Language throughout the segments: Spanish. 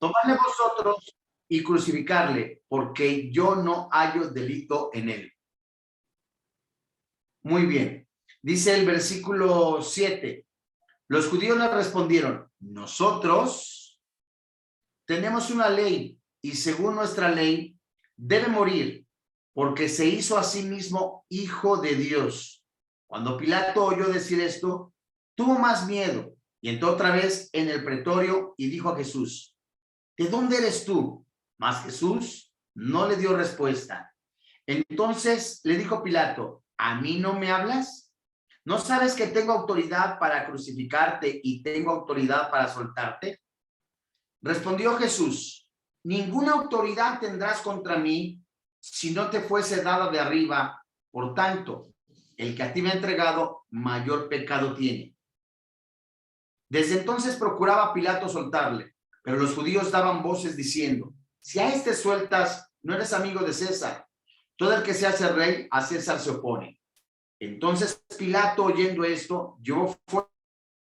tomadle vosotros y crucificarle, porque yo no hallo delito en él. Muy bien. Dice el versículo 7. Los judíos le respondieron, nosotros tenemos una ley y según nuestra ley debe morir porque se hizo a sí mismo hijo de Dios. Cuando Pilato oyó decir esto, tuvo más miedo y entró otra vez en el pretorio y dijo a Jesús, ¿de dónde eres tú? Mas Jesús no le dio respuesta. Entonces le dijo Pilato, ¿a mí no me hablas? ¿No sabes que tengo autoridad para crucificarte y tengo autoridad para soltarte? Respondió Jesús, ninguna autoridad tendrás contra mí si no te fuese dada de arriba. Por tanto, el que a ti me ha entregado, mayor pecado tiene. Desde entonces procuraba Pilato soltarle, pero los judíos daban voces diciendo, si a este sueltas, no eres amigo de César. Todo el que se hace rey, a César se opone. Entonces Pilato, oyendo esto, llevó fuera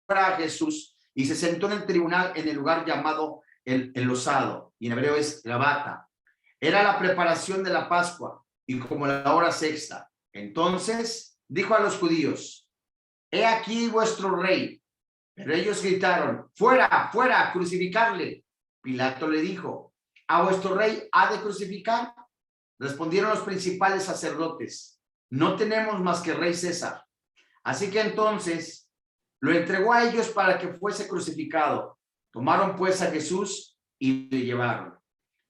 a Jesús y se sentó en el tribunal en el lugar llamado el Losado, y en hebreo es Gabata. Era la preparación de la Pascua y como la hora sexta. Entonces dijo a los judíos, he aquí vuestro rey. Pero ellos gritaron, fuera, fuera, crucificarle. Pilato le dijo, ¿a vuestro rey ha de crucificar? Respondieron los principales sacerdotes, no tenemos más que rey César. Así que entonces lo entregó a ellos para que fuese crucificado. Tomaron pues a Jesús y le llevaron.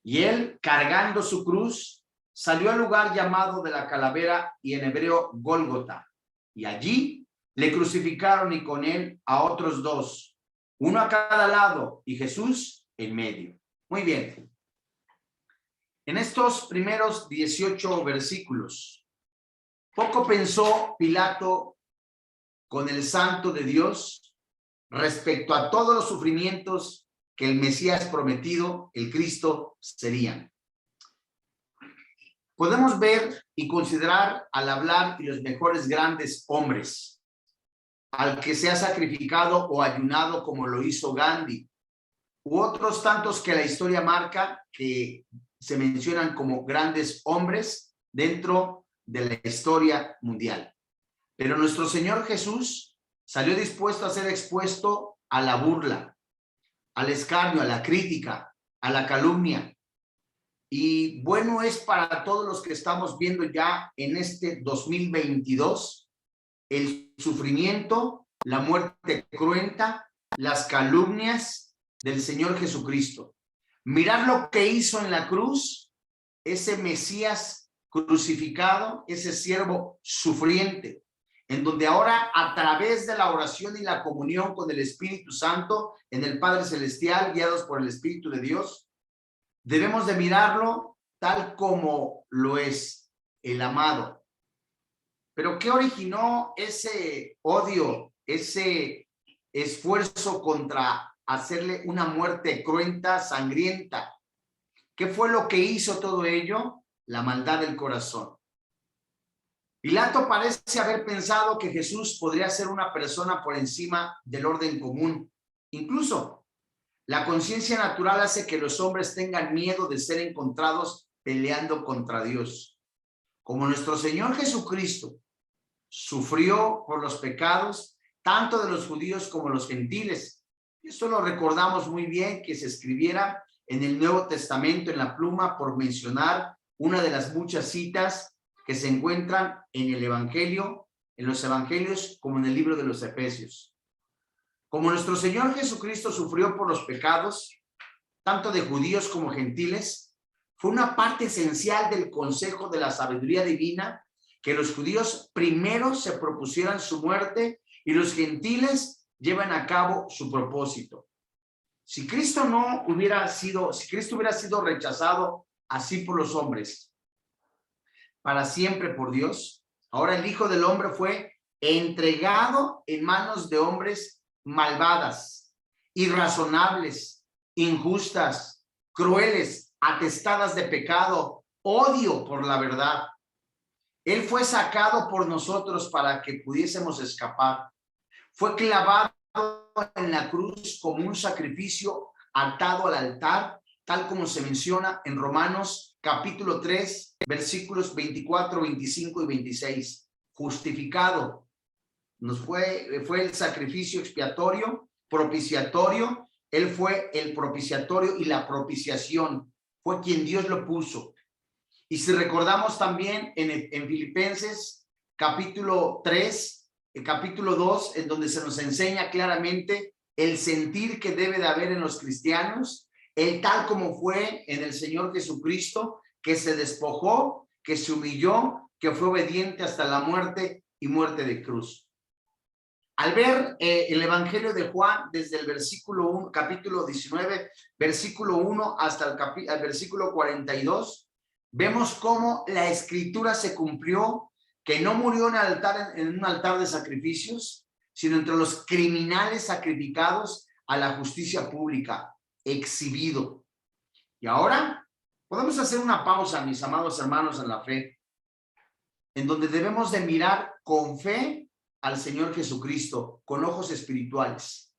Y él, cargando su cruz, salió al lugar llamado de la calavera y en hebreo Gólgota. Y allí le crucificaron y con él a otros dos, uno a cada lado y Jesús en medio. Muy bien. En estos primeros 18 versículos, poco pensó Pilato con el Santo de Dios respecto a todos los sufrimientos que el Mesías prometido, el Cristo, serían. Podemos ver y considerar al hablar y los mejores grandes hombres, al que se ha sacrificado o ayunado como lo hizo Gandhi, u otros tantos que la historia marca que se mencionan como grandes hombres dentro de la historia mundial. Pero nuestro Señor Jesús salió dispuesto a ser expuesto a la burla, al escarnio, a la crítica, a la calumnia. Y bueno es para todos los que estamos viendo ya en este 2022 el sufrimiento, la muerte cruenta, las calumnias del Señor Jesucristo. Mirar lo que hizo en la cruz, ese Mesías crucificado, ese siervo sufriente, en donde ahora a través de la oración y la comunión con el Espíritu Santo en el Padre Celestial, guiados por el Espíritu de Dios, debemos de mirarlo tal como lo es el amado. Pero ¿qué originó ese odio, ese esfuerzo contra hacerle una muerte cruenta, sangrienta? ¿Qué fue lo que hizo todo ello? La maldad del corazón. Pilato parece haber pensado que Jesús podría ser una persona por encima del orden común. Incluso la conciencia natural hace que los hombres tengan miedo de ser encontrados peleando contra Dios. Como nuestro Señor Jesucristo sufrió por los pecados, tanto de los judíos como los gentiles. Esto lo recordamos muy bien que se escribiera en el Nuevo Testamento en la pluma, por mencionar una de las muchas citas que se encuentran en el Evangelio, en los Evangelios, como en el libro de los Efesios. Como nuestro Señor Jesucristo sufrió por los pecados, tanto de judíos como gentiles, fue una parte esencial del consejo de la sabiduría divina que los judíos primero se propusieran su muerte y los gentiles llevan a cabo su propósito. Si Cristo hubiera sido rechazado así por los hombres, para siempre por Dios, ahora el Hijo del Hombre fue entregado en manos de hombres malvadas, irrazonables, injustas, crueles, atestadas de pecado, odio por la verdad. Él fue sacado por nosotros para que pudiésemos escapar. Fue clavado en la cruz como un sacrificio atado al altar, tal como se menciona en Romanos capítulo 3, versículos 24, 25 y 26. Justificado. Fue el sacrificio expiatorio, propiciatorio. Él fue el propiciatorio y la propiciación. Fue quien Dios lo puso. Y si recordamos también en Filipenses capítulo 3, capítulo 2, en donde se nos enseña claramente el sentir que debe de haber en los cristianos, el tal como fue en el Señor Jesucristo, que se despojó, que se humilló, que fue obediente hasta la muerte y muerte de cruz. Al ver el Evangelio de Juan desde el versículo 1, capítulo 19, versículo 1 hasta el versículo 42, vemos cómo la escritura se cumplió, que no murió en un altar de sacrificios, sino entre los criminales sacrificados a la justicia pública, exhibido. Y ahora podemos hacer una pausa, mis amados hermanos en la fe, en donde debemos de mirar con fe al Señor Jesucristo, con ojos espirituales,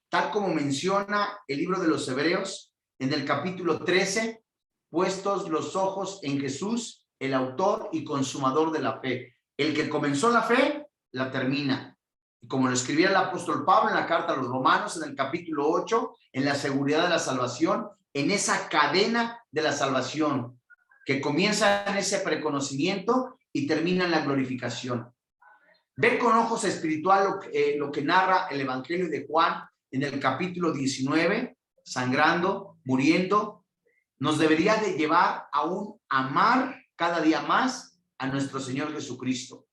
tal como menciona el libro de los Hebreos en el capítulo 13, puestos los ojos en Jesús, el autor y consumador de la fe. El que comenzó la fe, la termina. Y como lo escribía el apóstol Pablo en la carta a los Romanos, en el capítulo 8, en la seguridad de la salvación, en esa cadena de la salvación, que comienza en ese preconocimiento y termina en la glorificación. Ver con ojos espirituales lo que narra el Evangelio de Juan en el capítulo 19, sangrando, muriendo, nos debería de llevar a un amar cada día más a nuestro Señor Jesucristo.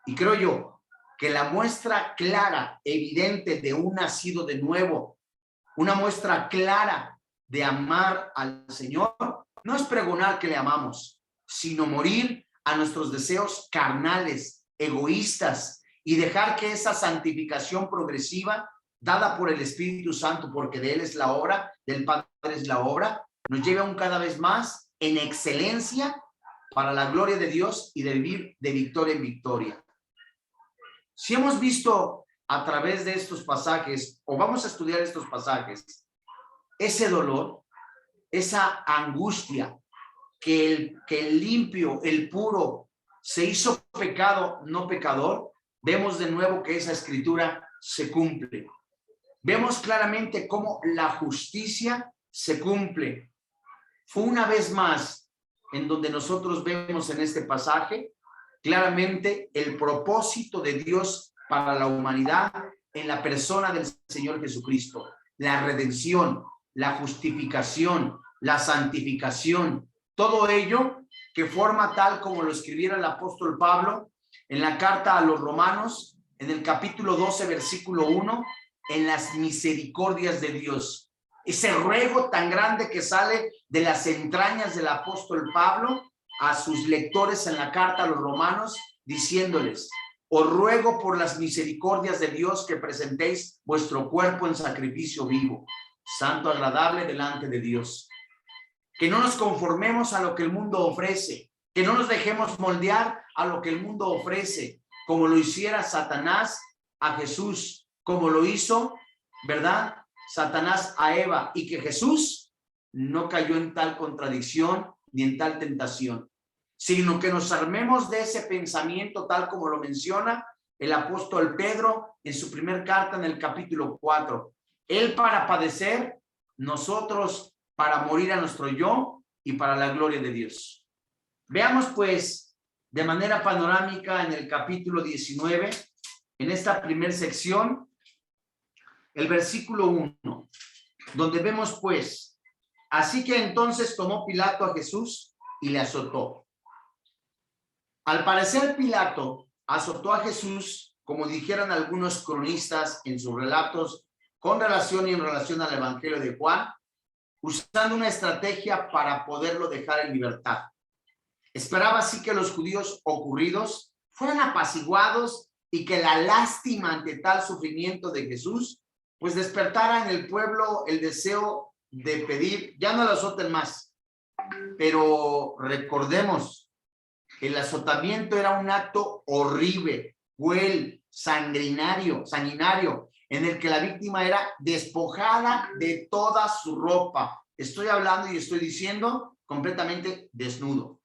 Y creo yo que la muestra clara, evidente de un nacido de nuevo, una muestra clara de amar al Señor, no es pregonar que le amamos, sino morir a nuestros deseos carnales, egoístas, y dejar que esa santificación progresiva dada por el Espíritu Santo, porque de Él es la obra, del Padre es la obra, nos lleve aún cada vez más en excelencia para la gloria de Dios y de vivir de victoria en victoria. Si hemos visto a través de estos pasajes, o vamos a estudiar estos pasajes, ese dolor, esa angustia, que el limpio, el puro, se hizo pecado, no pecador, vemos de nuevo que esa escritura se cumple. Vemos claramente cómo la justicia se cumple. Fue una vez más en donde nosotros vemos en este pasaje claramente el propósito de Dios para la humanidad en la persona del Señor Jesucristo. La redención, la justificación, la santificación, todo ello que forma tal como lo escribiera el apóstol Pablo en la carta a los Romanos, en el capítulo 12, versículo 1, en las misericordias de Dios. Ese ruego tan grande que sale de las entrañas del apóstol Pablo a sus lectores en la carta a los Romanos, diciéndoles: os ruego por las misericordias de Dios que presentéis vuestro cuerpo en sacrificio vivo, santo, agradable delante de Dios. Que no nos conformemos a lo que el mundo ofrece, que no nos dejemos moldear a lo que el mundo ofrece, como lo hiciera Satanás a Jesús, como lo hizo, ¿verdad?, Satanás a Eva, y que Jesús no cayó en tal contradicción ni en tal tentación, sino que nos armemos de ese pensamiento tal como lo menciona el apóstol Pedro en su primer carta en el capítulo 4. Él para padecer, nosotros para morir a nuestro yo y para la gloria de Dios. Veamos pues de manera panorámica en el capítulo 19, en esta primera sección, el versículo 1, donde vemos pues: así que entonces tomó Pilato a Jesús y le azotó. Al parecer Pilato azotó a Jesús, como dijeran algunos cronistas en sus relatos con relación y en relación al Evangelio de Juan, usando una estrategia para poderlo dejar en libertad. Esperaba así que los judíos ocurridos fueran apaciguados y que la lástima ante tal sufrimiento de Jesús pues despertara en el pueblo el deseo de pedir: ya no lo azoten más. Pero recordemos que el azotamiento era un acto horrible, cruel, sanguinario, en el que la víctima era despojada de toda su ropa. Estoy hablando y estoy diciendo completamente desnudo.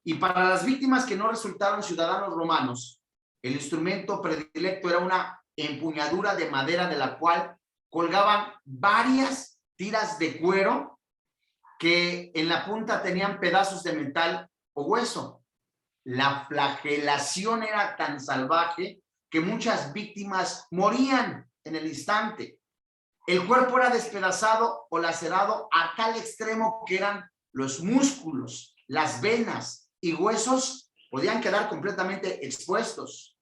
Y para las víctimas que no resultaron ciudadanos romanos, el instrumento predilecto era una empuñadura de madera de la cual colgaban varias tiras de cuero que en la punta tenían pedazos de metal o hueso. La flagelación era tan salvaje que muchas víctimas morían en el instante. El cuerpo era despedazado o lacerado a tal extremo que eran los músculos, las venas y huesos podían quedar completamente expuestos.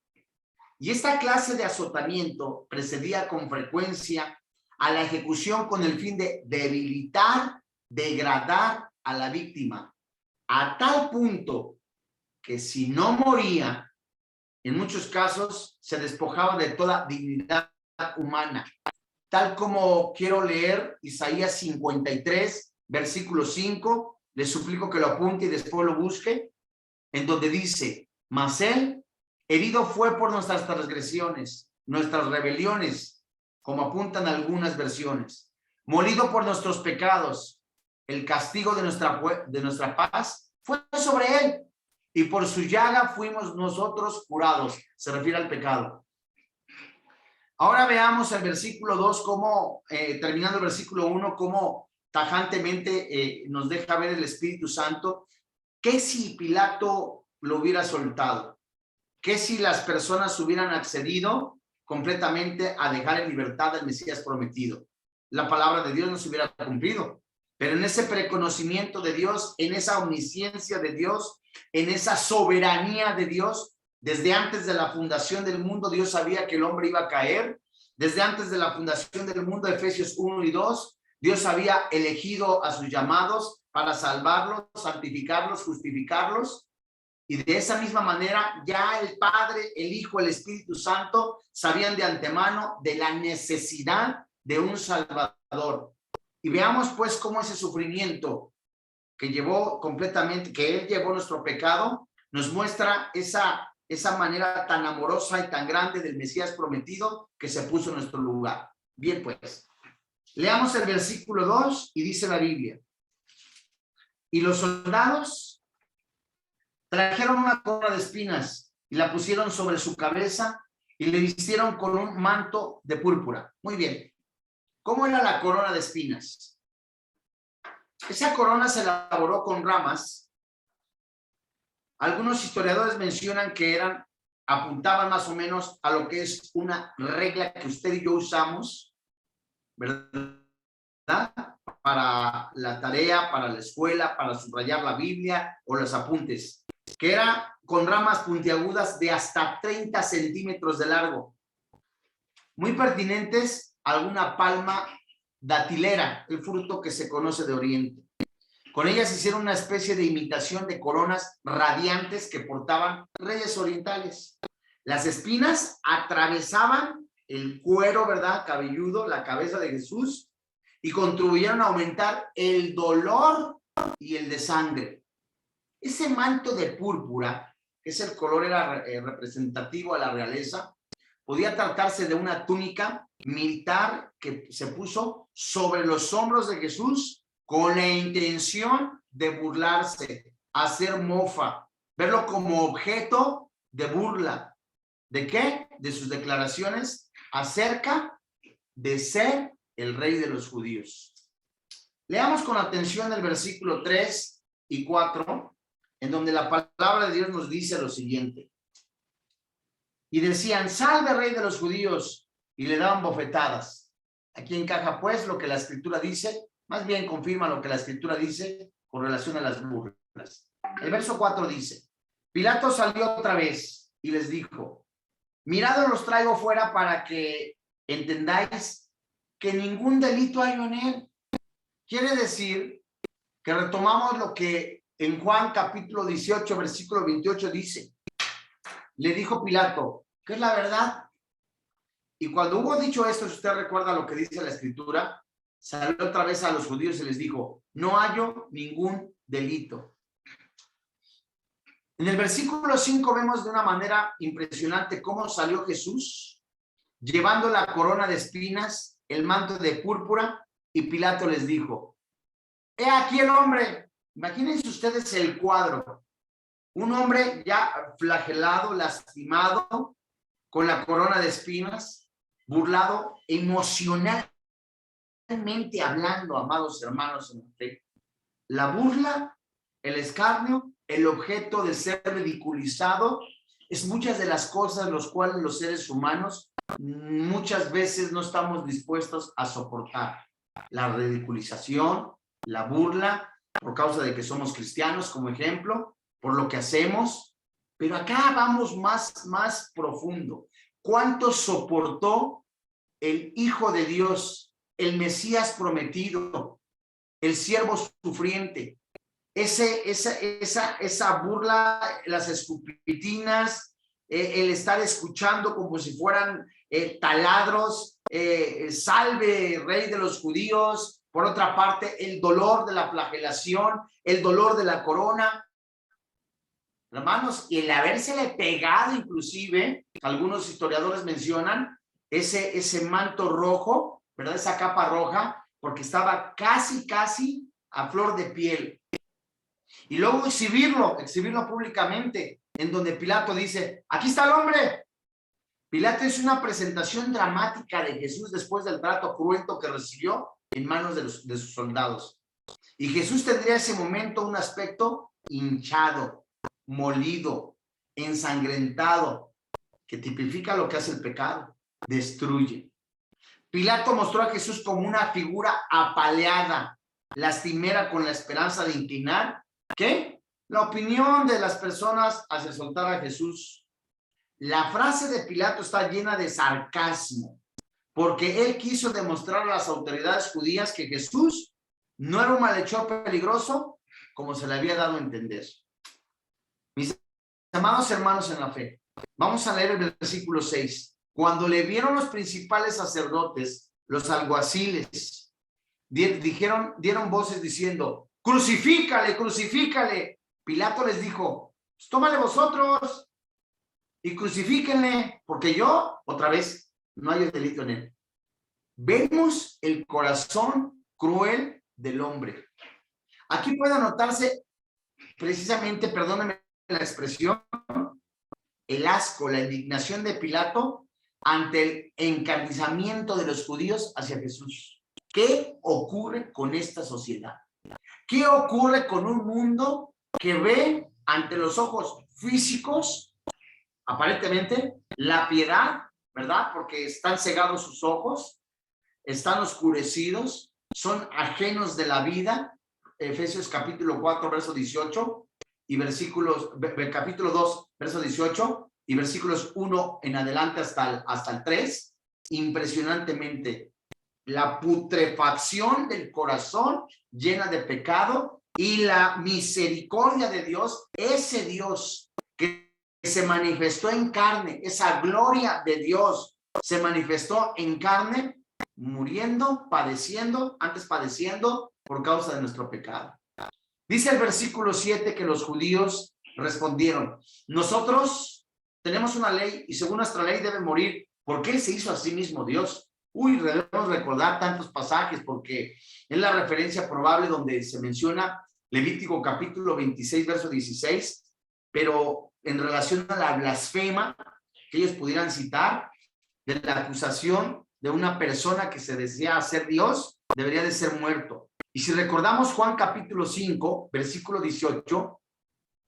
Y esta clase de azotamiento precedía con frecuencia a la ejecución con el fin de debilitar, degradar a la víctima, a tal punto que si no moría, en muchos casos se despojaba de toda dignidad humana. Tal como quiero leer Isaías 53, versículo 5, les suplico que lo apunte y después lo busque, en donde dice, mas él herido fue por nuestras transgresiones, nuestras rebeliones, como apuntan algunas versiones, molido por nuestros pecados, el castigo de nuestra paz fue sobre él, y por su llaga fuimos nosotros curados. Se refiere al pecado. Ahora veamos el versículo 2, como terminando el versículo 1, cómo tajantemente nos deja ver el Espíritu Santo. ¿Qué si Pilato lo hubiera soltado? ¿Qué si las personas hubieran accedido completamente a dejar en libertad al Mesías prometido? La palabra de Dios no se hubiera cumplido. Pero en ese preconocimiento de Dios, en esa omnisciencia de Dios, en esa soberanía de Dios, desde antes de la fundación del mundo, Dios sabía que el hombre iba a caer. Desde antes de la fundación del mundo, Efesios 1 y 2, Dios había elegido a sus llamados para salvarlos, santificarlos, justificarlos. Y de esa misma manera, ya el Padre, el Hijo, el Espíritu Santo sabían de antemano de la necesidad de un Salvador. Y veamos pues cómo ese sufrimiento que llevó completamente, que Él llevó nuestro pecado, nos muestra esa manera tan amorosa y tan grande del Mesías prometido que se puso en nuestro lugar. Bien, pues, leamos el versículo 2 y dice la Biblia. Y los soldados trajeron una corona de espinas y la pusieron sobre su cabeza y le vistieron con un manto de púrpura. Muy bien. ¿Cómo era la corona de espinas? Esa corona se elaboró con ramas. Algunos historiadores mencionan que apuntaban más o menos a lo que es una regla que usted y yo usamos, ¿verdad? Para la tarea, para la escuela, para subrayar la Biblia o los apuntes, que era con ramas puntiagudas de hasta 30 centímetros de largo. Muy pertinentes, alguna palma datilera, el fruto que se conoce de Oriente. Con ellas hicieron una especie de imitación de coronas radiantes que portaban reyes orientales. Las espinas atravesaban el cuero, ¿verdad? Cabelludo, la cabeza de Jesús, y contribuyeron a aumentar el dolor y el de sangre. Ese manto de púrpura, que es el color era representativo a la realeza, podía tratarse de una túnica militar que se puso sobre los hombros de Jesús con la intención de burlarse, hacer mofa, verlo como objeto de burla. ¿De qué? De sus declaraciones acerca de ser el rey de los judíos. Leamos con atención el versículo 3 y 4, en donde la palabra de Dios nos dice lo siguiente. Y decían, salve rey de los judíos, y le daban bofetadas. Aquí encaja pues lo que la escritura dice, más bien confirma lo que la escritura dice con relación a las burlas. El verso 4 dice, Pilato salió otra vez y les dijo, mirad, los traigo fuera para que entendáis que ningún delito hay en él. Quiere decir que retomamos lo que en Juan capítulo 18, versículo 28 dice. Le dijo Pilato, ¿qué es la verdad? Y cuando hubo dicho esto, si usted recuerda lo que dice la escritura, salió otra vez a los judíos y les dijo, no hallo ningún delito. En el versículo 5 vemos de una manera impresionante cómo salió Jesús llevando la corona de espinas, el manto de púrpura, y Pilato les dijo, he aquí el hombre. Imagínense ustedes el cuadro. Un hombre ya flagelado, lastimado, con la corona de espinas, burlado, emocionalmente hablando, amados hermanos en la fe. La burla, el escarnio, el objeto de ser ridiculizado, es muchas de las cosas los cuales los seres humanos muchas veces no estamos dispuestos a soportar. La ridiculización, la burla, por causa de que somos cristianos, como ejemplo, por lo que hacemos. Pero acá vamos más profundo. ¿Cuánto soportó el Hijo de Dios, el Mesías prometido, el siervo sufriente? Esa burla, las escupitinas, el estar escuchando como si fueran taladros, salve, rey de los judíos. Por otra parte, el dolor de la flagelación, el dolor de la corona. Hermanos, y el habérsele pegado inclusive, algunos historiadores mencionan ese manto rojo, ¿verdad? Esa capa roja, porque estaba casi a flor de piel. Y luego exhibirlo públicamente, en donde Pilato dice, aquí está el hombre. Pilato es una presentación dramática de Jesús después del trato cruento que recibió en manos de sus soldados. Y Jesús tendría ese momento un aspecto hinchado, molido, ensangrentado, que tipifica lo que hace el pecado, destruye. Pilato mostró a Jesús como una figura apaleada, lastimera, con la esperanza de inclinar, ¿qué? La opinión de las personas hacia soltar a Jesús. La frase de Pilato está llena de sarcasmo, porque él quiso demostrar a las autoridades judías que Jesús no era un malhechor peligroso, como se le había dado a entender. Mis amados hermanos en la fe, vamos a leer el versículo 6. Cuando le vieron los principales sacerdotes, los alguaciles, dieron voces diciendo, crucifícale, crucifícale. Pilato les dijo, pues tómale vosotros y crucifíquenle, porque yo, otra vez, no hay delito en él. Vemos el corazón cruel del hombre. Aquí puede notarse precisamente, perdónenme la expresión, el asco, la indignación de Pilato ante el encarnizamiento de los judíos hacia Jesús. ¿Qué ocurre con esta sociedad? ¿Qué ocurre con un mundo que ve ante los ojos físicos, aparentemente, la piedad, ¿verdad? Porque están cegados sus ojos, están oscurecidos, son ajenos de la vida. Efesios capítulo 4, verso 18, y capítulo 2, verso 18, y versículos 1 en adelante hasta el 3, impresionantemente, la putrefacción del corazón llena de pecado y la misericordia de Dios, ese Dios que se manifestó en carne, esa gloria de Dios se manifestó en carne, muriendo, padeciendo por causa de nuestro pecado. Dice el versículo 7 que los judíos respondieron, nosotros tenemos una ley y según nuestra ley debe morir, porque él se hizo a sí mismo Dios. Debemos recordar tantos pasajes porque es la referencia probable donde se menciona Levítico capítulo 26, verso 16, pero en relación a la blasfema que ellos pudieran citar de la acusación de una persona que se desea hacer Dios, debería de ser muerto. Y si recordamos Juan capítulo 5, versículo 18,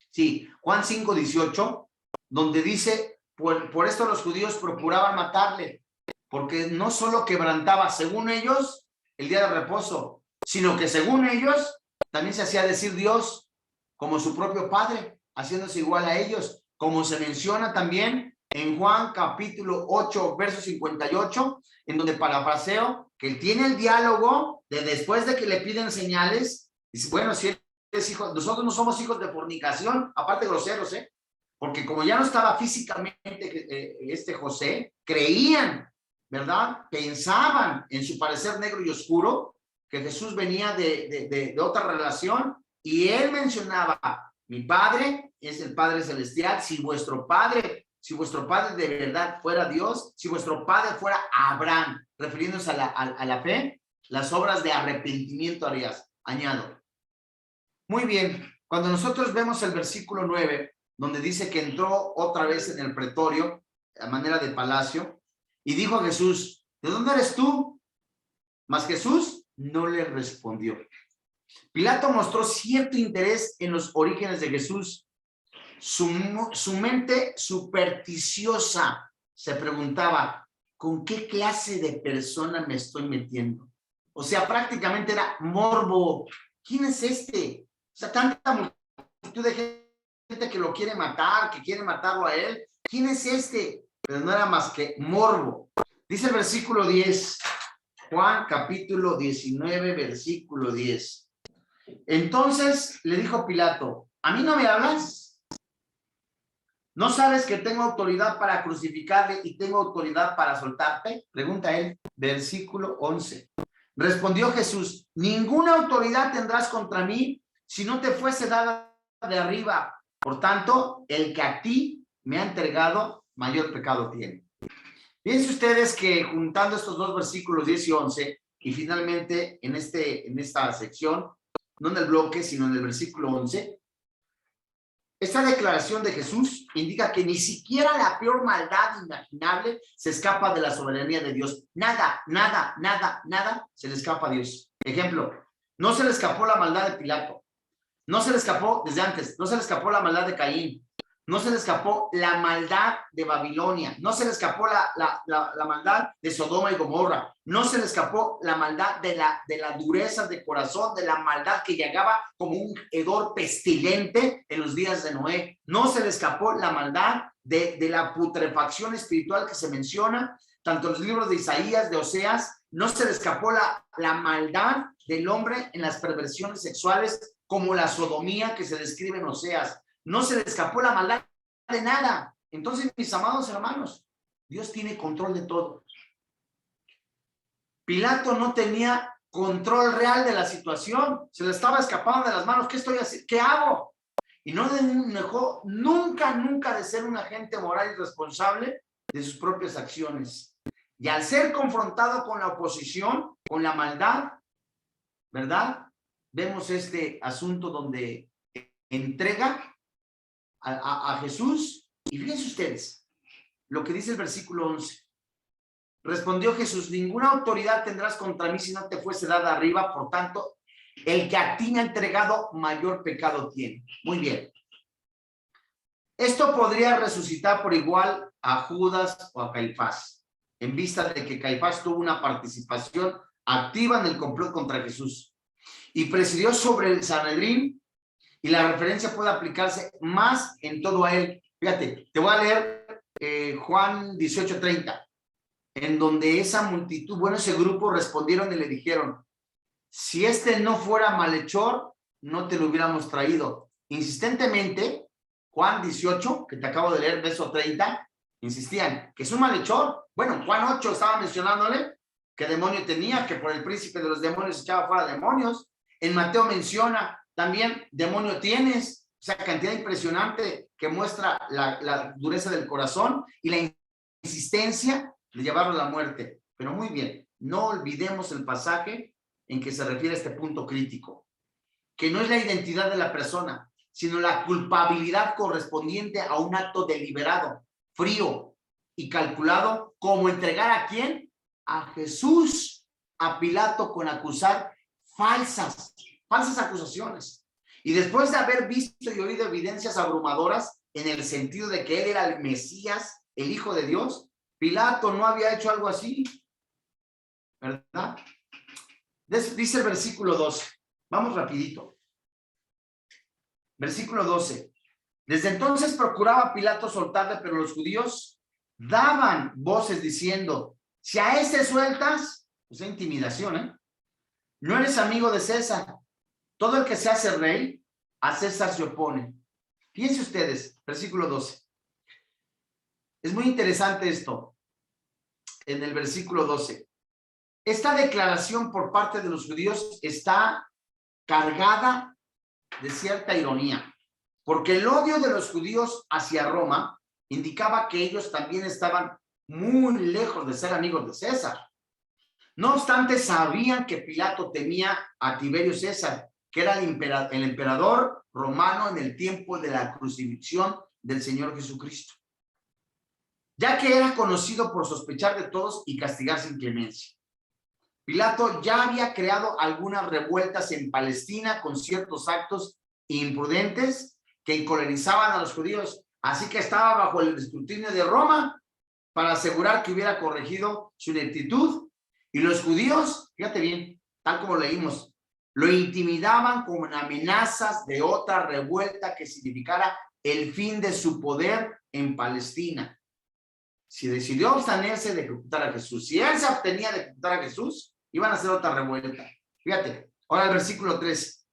sí, Juan 5, 18, donde dice, por esto los judíos procuraban matarle, porque no solo quebrantaba, según ellos, el día de reposo, sino que según ellos, también se hacía decir Dios como su propio Padre, haciéndose igual a ellos, como se menciona también en Juan capítulo 8, verso 58, en donde parafraseo, que él tiene el diálogo de después de que le piden señales, dice, bueno, si él es hijo, nosotros no somos hijos de fornicación, aparte groseros, porque como ya no estaba físicamente José, creían, ¿verdad? Pensaban en su parecer negro y oscuro, que Jesús venía de otra relación, y él mencionaba, mi Padre es el Padre Celestial, si si vuestro padre de verdad fuera Dios, si vuestro padre fuera Abraham, refiriéndose a la fe, las obras de arrepentimiento harías, añado. Muy bien, cuando nosotros vemos el versículo 9, donde dice que entró otra vez en el pretorio, a manera de palacio, y dijo a Jesús, ¿de dónde eres tú? Mas Jesús no le respondió. Pilato mostró cierto interés en los orígenes de Jesús. Su mente supersticiosa se preguntaba, ¿con qué clase de persona me estoy metiendo? O sea, prácticamente era morbo. ¿Quién es este? O sea, tanta multitud de gente que lo quiere matar, que quiere matarlo a él. ¿Quién es este? Pero no era más que morbo. Dice el versículo 10, Juan capítulo 19, versículo 10. Entonces le dijo Pilato, ¿a mí no me hablas? ¿No sabes que tengo autoridad para crucificarle y tengo autoridad para soltarte? Pregunta él, versículo 11. Respondió Jesús, ninguna autoridad tendrás contra mí si no te fuese dada de arriba. Por tanto, el que a ti me ha entregado, mayor pecado tiene. Fíjense ustedes que juntando estos dos versículos 10 y 11, y finalmente en esta sección, no en el bloque, sino en el versículo 11, esta declaración de Jesús indica que ni siquiera la peor maldad imaginable se escapa de la soberanía de Dios. Nada, nada, nada, nada se le escapa a Dios. Ejemplo, no se le escapó la maldad de Pilato. No se le escapó desde antes. No se le escapó la maldad de Caín. No se le escapó la maldad de Babilonia. No se le escapó la maldad de Sodoma y Gomorra. No se le escapó la maldad de la dureza de corazón, de la maldad que llegaba como un hedor pestilente en los días de Noé. No se le escapó la maldad de la putrefacción espiritual que se menciona, tanto en los libros de Isaías, de Oseas. No se le escapó la maldad del hombre en las perversiones sexuales, como la sodomía que se describe en Oseas. No se le escapó la maldad de nada. Entonces, mis amados hermanos, Dios tiene control de todo. Pilato no tenía control real de la situación. Se le estaba escapando de las manos. ¿Qué estoy haciendo? ¿Qué hago? Y no dejó nunca de ser un agente moral y responsable de sus propias acciones. Y al ser confrontado con la oposición, con la maldad, ¿verdad? Vemos este asunto donde entrega a Jesús, y fíjense ustedes lo que dice el versículo 11. Respondió Jesús, ninguna autoridad tendrás contra mí si no te fuese dada arriba, por tanto, el que a ti me ha entregado mayor pecado tiene. Muy bien. Esto podría resucitar por igual a Judas o a Caifás, en vista de que Caifás tuvo una participación activa en el complot contra Jesús y presidió sobre el Sanedrín. Y la referencia puede aplicarse más en todo a él. Fíjate, te voy a leer Juan 18:30, en donde esa multitud, bueno, ese grupo respondieron y le dijeron, si este no fuera malhechor, no te lo hubiéramos traído. Insistentemente, Juan 18, que te acabo de leer, verso 30, insistían, que es un malhechor. Bueno, Juan 8 estaba mencionándole qué demonio tenía, que por el príncipe de los demonios echaba fuera demonios. En Mateo menciona también, demonio tienes, o sea, cantidad impresionante que muestra la dureza del corazón y la insistencia de llevarlo a la muerte. Pero muy bien, no olvidemos el pasaje en que se refiere a este punto crítico, que no es la identidad de la persona, sino la culpabilidad correspondiente a un acto deliberado, frío y calculado, como entregar ¿a quién? A Jesús, a Pilato, con acusar falsas acusaciones. Y después de haber visto y oído evidencias abrumadoras en el sentido de que él era el Mesías, el Hijo de Dios, Pilato no había hecho algo así, ¿verdad? Dice el versículo 12. Vamos rapidito. Versículo 12. Desde entonces procuraba Pilato soltarle, pero los judíos daban voces diciendo, si a este sueltas, pues es intimidación, ¿eh? No eres amigo de César. Todo el que se hace rey, a César se opone. Fíjense ustedes, versículo 12. Es muy interesante esto, en el versículo 12. Esta declaración por parte de los judíos está cargada de cierta ironía, porque el odio de los judíos hacia Roma indicaba que ellos también estaban muy lejos de ser amigos de César. No obstante, sabían que Pilato temía a Tiberio César, que era el emperador romano en el tiempo de la crucifixión del Señor Jesucristo, ya que era conocido por sospechar de todos y castigar sin clemencia. Pilato ya había creado algunas revueltas en Palestina con ciertos actos imprudentes que encolerizaban a los judíos, así que estaba bajo el escrutinio de Roma para asegurar que hubiera corregido su ineptitud. Y los judíos, fíjate bien, tal como leímos, lo intimidaban con amenazas de otra revuelta que significara el fin de su poder en Palestina. Si decidió abstenerse de ejecutar a Jesús, si él se abstenía de ejecutar a Jesús, iban a hacer otra revuelta. Fíjate, ahora el versículo 3.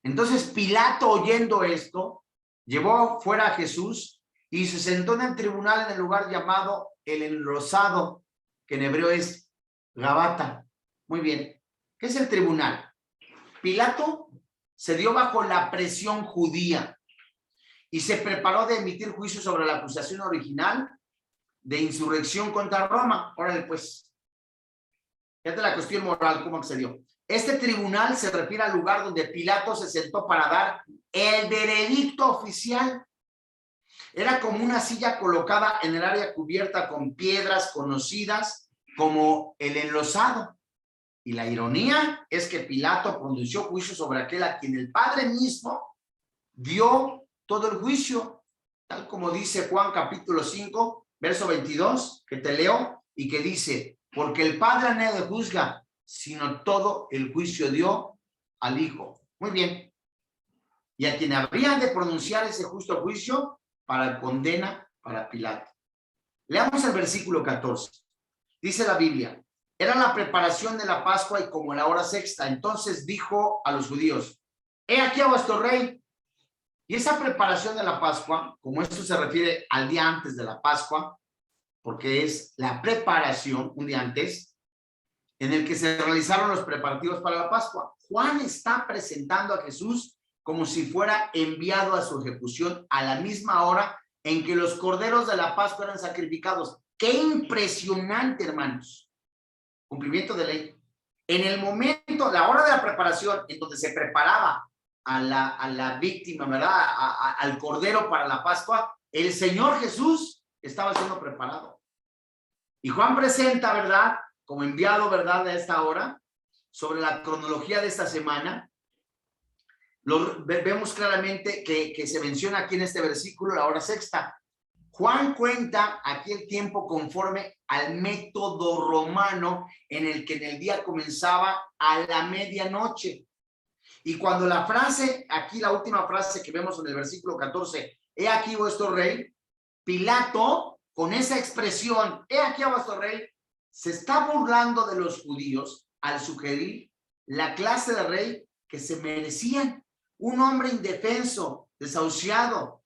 Entonces Pilato, oyendo esto, llevó fuera a Jesús y se sentó en el tribunal en el lugar llamado el Enlosado, que en hebreo es Gabata. Muy bien. ¿Qué es el tribunal? Pilato se dio bajo la presión judía y se preparó de emitir juicio sobre la acusación original de insurrección contra Roma. Órale, pues. Fíjate la cuestión moral, cómo accedió. Este tribunal se refiere al lugar donde Pilato se sentó para dar el veredicto oficial. Era como una silla colocada en el área cubierta con piedras conocidas como el enlosado. Y la ironía es que Pilato pronunció juicio sobre aquel a quien el Padre mismo dio todo el juicio, tal como dice Juan capítulo 5, verso 22, que te leo, y que dice, porque el Padre no juzga, sino todo el juicio dio al Hijo. Muy bien. Y a quien habrían de pronunciar ese justo juicio para condena para Pilato. Leamos el versículo 14. Dice la Biblia, era la preparación de la Pascua y como la hora sexta, entonces dijo a los judíos, he aquí a vuestro rey. Y esa preparación de la Pascua, como esto se refiere al día antes de la Pascua, porque es la preparación un día antes, en el que se realizaron los preparativos para la Pascua. Juan está presentando a Jesús como si fuera enviado a su ejecución a la misma hora en que los corderos de la Pascua eran sacrificados. ¡Qué impresionante, hermanos! Cumplimiento de ley. En el momento, la hora de la preparación, en donde se preparaba a la víctima, ¿verdad? Al cordero para la Pascua, el Señor Jesús estaba siendo preparado. Y Juan presenta, ¿verdad? Como enviado, ¿verdad? A esta hora, sobre la cronología de esta semana. Vemos claramente que se menciona aquí en este versículo la hora sexta. Juan cuenta aquí el tiempo conforme al método romano en el que en el día comenzaba a la medianoche. Y cuando la frase, aquí la última frase que vemos en el versículo 14, he aquí vuestro rey, Pilato, con esa expresión, he aquí a vuestro rey, se está burlando de los judíos al sugerir la clase de rey que se merecían, un hombre indefenso, desahuciado.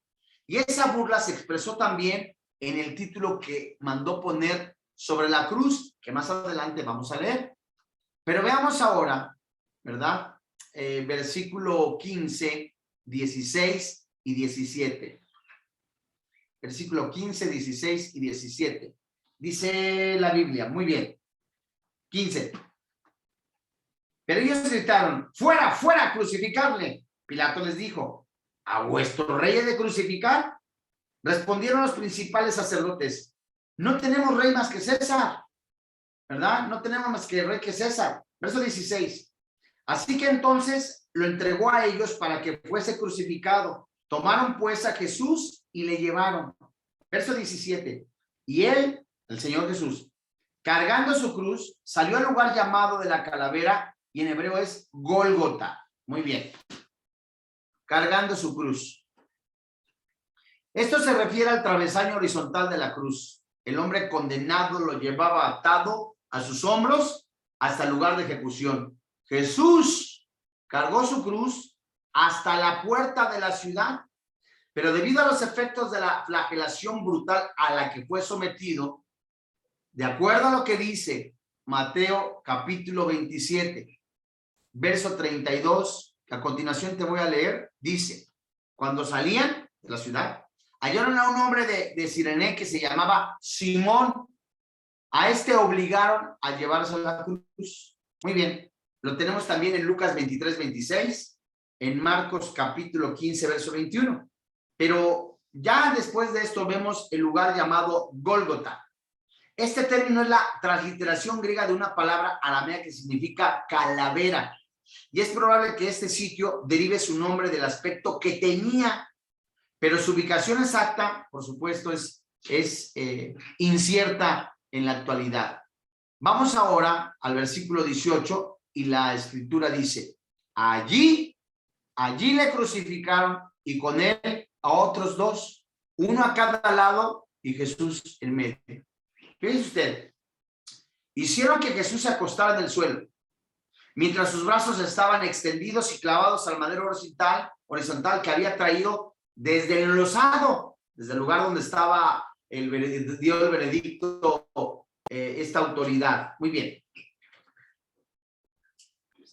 Y esa burla se expresó también en el título que mandó poner sobre la cruz, que más adelante vamos a leer. Pero veamos ahora, ¿verdad? Versículo 15, 16 y 17. Versículo 15, 16 y 17. Dice la Biblia, muy bien. 15. Pero ellos gritaron, fuera, fuera, crucificarle. Pilato les dijo, ¿a vuestro rey he de crucificar? Respondieron los principales sacerdotes, no tenemos rey más que César, ¿verdad? No tenemos más que rey que César. Verso 16. Así que entonces lo entregó a ellos para que fuese crucificado. Tomaron pues a Jesús y le llevaron. Verso 17. Y él, el Señor Jesús, cargando su cruz, salió al lugar llamado de la calavera y en hebreo es Gólgota. Muy bien. Cargando su cruz. Esto se refiere al travesaño horizontal de la cruz. El hombre condenado lo llevaba atado a sus hombros hasta el lugar de ejecución. Jesús cargó su cruz hasta la puerta de la ciudad, pero debido a los efectos de la flagelación brutal a la que fue sometido, de acuerdo a lo que dice Mateo capítulo 27, verso 32, que a continuación te voy a leer, dice, cuando salían de la ciudad, Hallaron a un hombre de Cirene que se llamaba Simón. A este obligaron a llevarse a la cruz. Muy bien. Lo tenemos también en Lucas 23, 26, en Marcos capítulo 15, verso 21. Pero ya después de esto vemos el lugar llamado Gólgota. Este término es la transliteración griega de una palabra aramea que significa calavera. Y es probable que este sitio derive su nombre del aspecto que tenía, pero su ubicación exacta, por supuesto, es incierta en la actualidad. Vamos ahora al versículo 18 y la escritura dice, allí le crucificaron y con él a otros dos, uno a cada lado y Jesús en medio. Fíjense usted, hicieron que Jesús se acostara en el suelo, mientras sus brazos estaban extendidos y clavados al madero horizontal que había traído desde el losado, desde el lugar donde estaba dio el veredicto esta autoridad. Muy bien.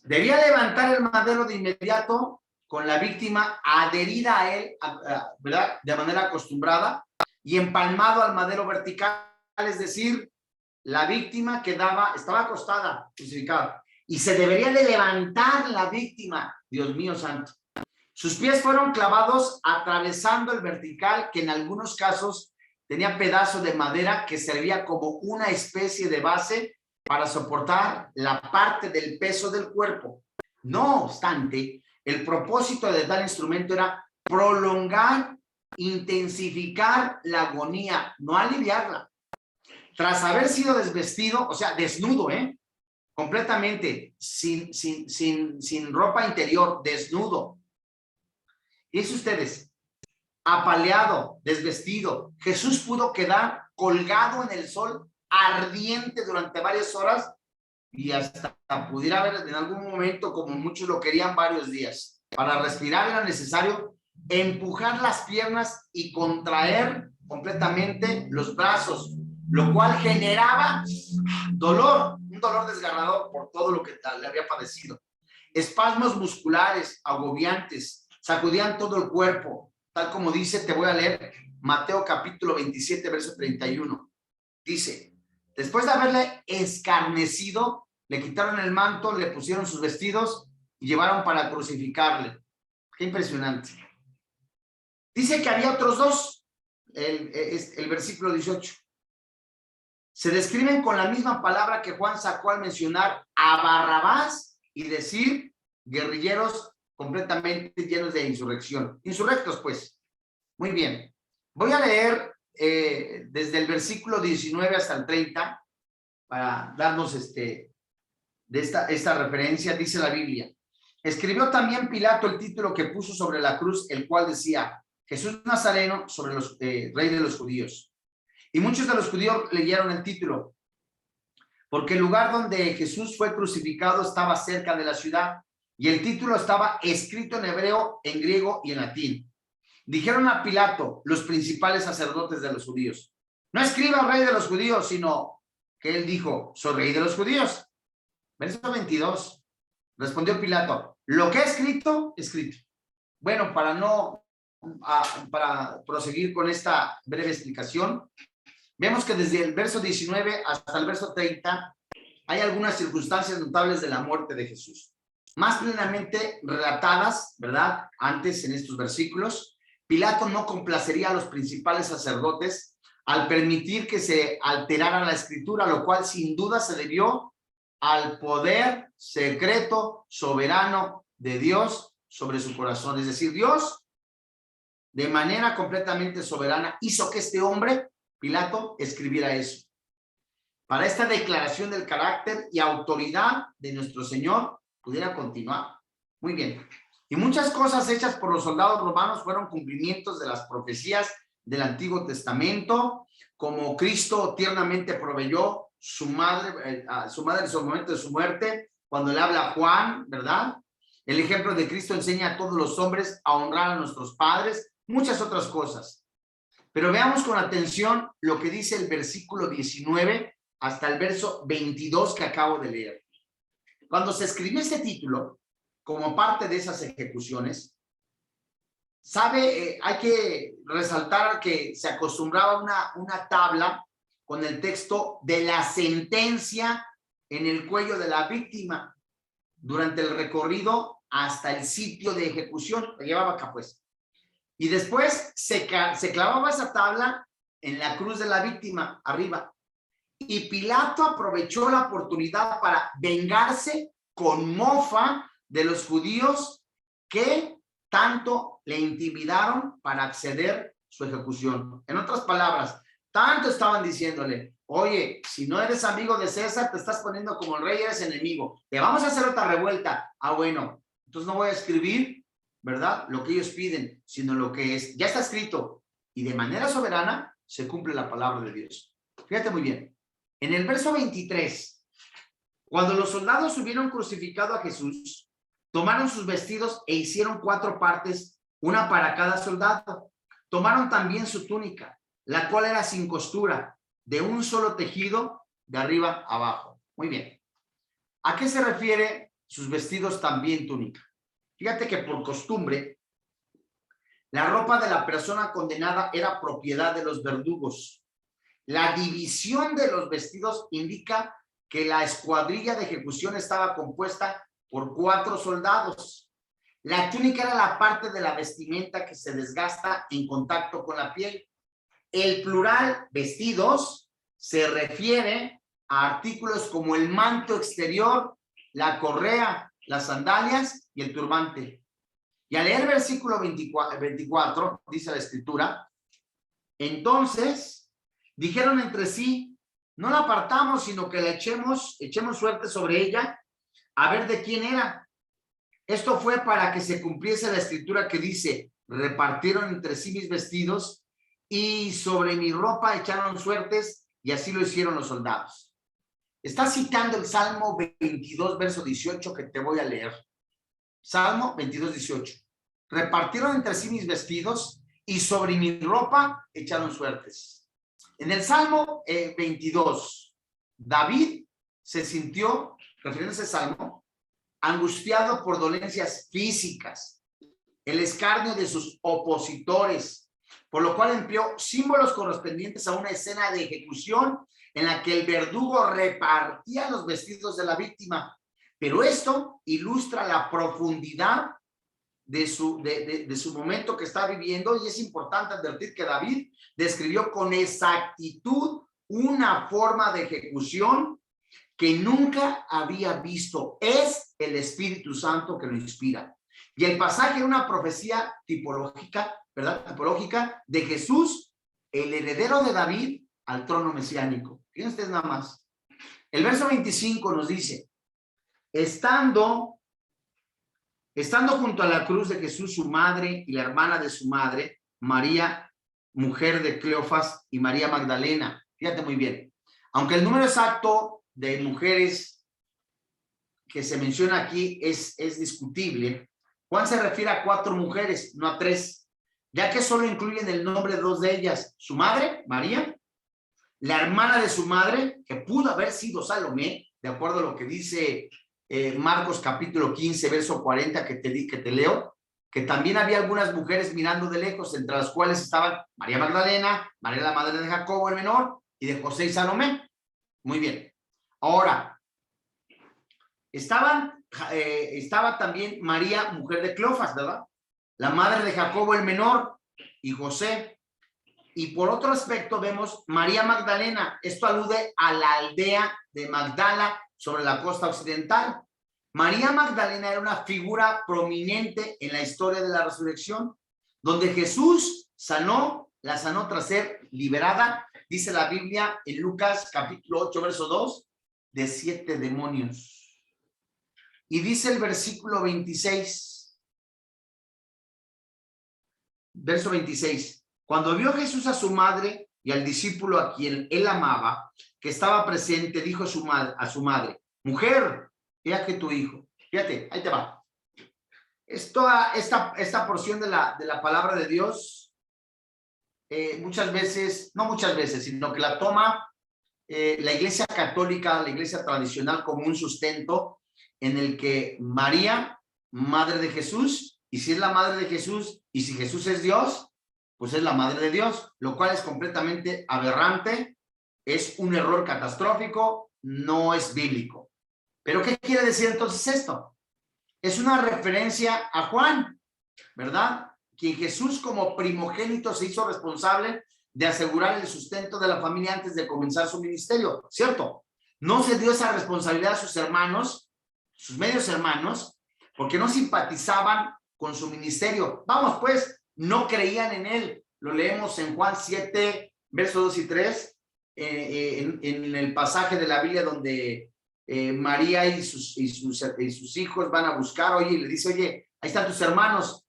Debía levantar el madero de inmediato con la víctima adherida a él, ¿verdad? De manera acostumbrada y empalmado al madero vertical, es decir, la víctima estaba acostada, crucificada, y se debería de levantar la víctima, Dios mío santo. Sus pies fueron clavados atravesando el vertical, que en algunos casos tenía pedazo de madera que servía como una especie de base para soportar la parte del peso del cuerpo. No obstante, el propósito de tal instrumento era prolongar, intensificar la agonía, no aliviarla. Tras haber sido desvestido, o sea, desnudo, completamente, sin ropa interior, desnudo. Fíjense ustedes, apaleado, desvestido, Jesús pudo quedar colgado en el sol ardiente durante varias horas y hasta pudiera haber en algún momento, como muchos lo querían, varios días. Para respirar era necesario empujar las piernas y contraer completamente los brazos, lo cual generaba dolor, un dolor desgarrador por todo lo que le había padecido. Espasmos musculares agobiantes sacudían todo el cuerpo, tal como dice, te voy a leer Mateo capítulo 27, verso 31. Dice, después de haberle escarnecido, le quitaron el manto, le pusieron sus vestidos y llevaron para crucificarle. Qué impresionante. Dice que había otros dos, el versículo 18. Se describen con la misma palabra que Juan sacó al mencionar a Barrabás y decir guerrilleros completamente llenos de insurrección. Insurrectos, pues. Muy bien. Voy a leer desde el versículo 19 hasta el 30 para darnos de esta referencia. Dice la Biblia. Escribió también Pilato el título que puso sobre la cruz, el cual decía, Jesús Nazareno, sobre los rey de los judíos. Y muchos de los judíos leyeron el título, porque el lugar donde Jesús fue crucificado estaba cerca de la ciudad, y el título estaba escrito en hebreo, en griego y en latín. Dijeron a Pilato, los principales sacerdotes de los judíos, no escriba rey de los judíos, sino que él dijo, soy rey de los judíos. Verso 22. Respondió Pilato, lo que he escrito, escrito. Bueno, para proseguir con esta breve explicación, vemos que desde el verso 19 hasta el verso 30 hay algunas circunstancias notables de la muerte de Jesús. Más plenamente relatadas, ¿verdad? Antes en estos versículos, Pilato no complacería a los principales sacerdotes al permitir que se alterara la escritura, lo cual sin duda se debió al poder secreto, soberano de Dios sobre su corazón. Es decir, Dios, de manera completamente soberana, hizo que este hombre, Pilato, escribiera eso. Para esta declaración del carácter y autoridad de nuestro Señor pudiera continuar. Muy bien. Y muchas cosas hechas por los soldados romanos fueron cumplimientos de las profecías del Antiguo Testamento, como Cristo tiernamente proveyó su madre en su momento de su muerte, cuando le habla a Juan, ¿verdad? El ejemplo de Cristo enseña a todos los hombres a honrar a nuestros padres, muchas otras cosas. Pero veamos con atención lo que dice el versículo 19 hasta el verso 22 que acabo de leer. Cuando se escribió este título, como parte de esas ejecuciones, Hay que resaltar que se acostumbraba una tabla con el texto de la sentencia en el cuello de la víctima durante el recorrido hasta el sitio de ejecución. La llevaba acá, pues. Y después se clavaba esa tabla en la cruz de la víctima, arriba. Y Pilato aprovechó la oportunidad para vengarse con mofa de los judíos que tanto le intimidaron para acceder a su ejecución. En otras palabras, tanto estaban diciéndole, oye, si no eres amigo de César, te estás poniendo como el rey, eres enemigo. Te vamos a hacer otra revuelta. Ah, bueno, entonces no voy a escribir, ¿verdad?, lo que ellos piden, sino lo que es. Ya está escrito. Y de manera soberana se cumple la palabra de Dios. Fíjate muy bien. En el verso 23, cuando los soldados hubieron crucificado a Jesús, tomaron sus vestidos e hicieron 4 partes, una para cada soldado. Tomaron también su túnica, la cual era sin costura, de un solo tejido, de arriba a abajo. Muy bien. ¿A qué se refiere sus vestidos también túnica? Fíjate que por costumbre, la ropa de la persona condenada era propiedad de los verdugos. La división de los vestidos indica que la escuadrilla de ejecución estaba compuesta por 4 soldados. La túnica era la parte de la vestimenta que se desgasta en contacto con la piel. El plural, vestidos, se refiere a artículos como el manto exterior, la correa, las sandalias y el turbante. Y al leer versículo 24, dice la escritura, entonces dijeron entre sí, no la apartamos, sino que la echemos suerte sobre ella, a ver de quién era. Esto fue para que se cumpliese la escritura que dice, repartieron entre sí mis vestidos y sobre mi ropa echaron suertes, y así lo hicieron los soldados. Está citando el Salmo 22, verso 18, que te voy a leer. Salmo 22, 18. Repartieron entre sí mis vestidos y sobre mi ropa echaron suertes. En el Salmo 22, David se sintió, refiriéndose al Salmo, angustiado por dolencias físicas, el escarnio de sus opositores, por lo cual empleó símbolos correspondientes a una escena de ejecución en la que el verdugo repartía los vestidos de la víctima. Pero esto ilustra la profundidad de su momento que está viviendo, y es importante advertir que David describió con exactitud una forma de ejecución que nunca había visto. Es el Espíritu Santo que lo inspira. Y el pasaje es una profecía tipológica, ¿verdad? Tipológica de Jesús, el heredero de David, al trono mesiánico. Fíjense ustedes nada más. El verso 25 nos dice, estando junto a la cruz de Jesús, su madre y la hermana de su madre, María, mujer de Cleofas, y María Magdalena. Fíjate muy bien. Aunque el número exacto de mujeres que se menciona aquí es discutible, Juan se refiere a 4 mujeres, no a 3, ya que solo incluyen el nombre de 2 de ellas, su madre, María, la hermana de su madre, que pudo haber sido Salomé, de acuerdo a lo que dice Marcos capítulo 15, verso 40, que te leo, que también había algunas mujeres mirando de lejos, entre las cuales estaban María Magdalena, María la madre de Jacobo el menor, y de José y Salomé. Muy bien. Ahora, estaba también María, mujer de Cleofas, ¿verdad? La madre de Jacobo el menor y José. Y por otro aspecto vemos María Magdalena. Esto alude a la aldea de Magdala sobre la costa occidental. María Magdalena era una figura prominente en la historia de la resurrección, donde Jesús la sanó tras ser liberada, dice la Biblia en Lucas capítulo 8, verso 2, de 7 demonios. Y dice el versículo 26, verso 26, cuando vio Jesús a su madre y al discípulo a quien él amaba, que estaba presente, dijo a su madre, mujer, he aquí tu hijo. Fíjate, ahí te va. Esta porción de la palabra de Dios, muchas veces, no muchas veces, sino que la toma la Iglesia Católica, la Iglesia tradicional, como un sustento en el que María, madre de Jesús, Y si es la madre de Jesús, y si Jesús es Dios, pues es la madre de Dios, lo cual es completamente aberrante, es un error catastrófico, no es bíblico. ¿Pero qué quiere decir entonces esto? Es una referencia a Juan, ¿verdad? Quien Jesús como primogénito se hizo responsable de asegurar el sustento de la familia antes de comenzar su ministerio, ¿cierto? No se dio esa responsabilidad a sus hermanos, sus medios hermanos, porque no simpatizaban con su ministerio. Vamos, pues, no creían en él. Lo leemos en Juan 7, versos 2 y 3, en el pasaje de la Biblia donde María y sus hijos van a buscar, oye, y le dice, oye, ahí están tus hermanos.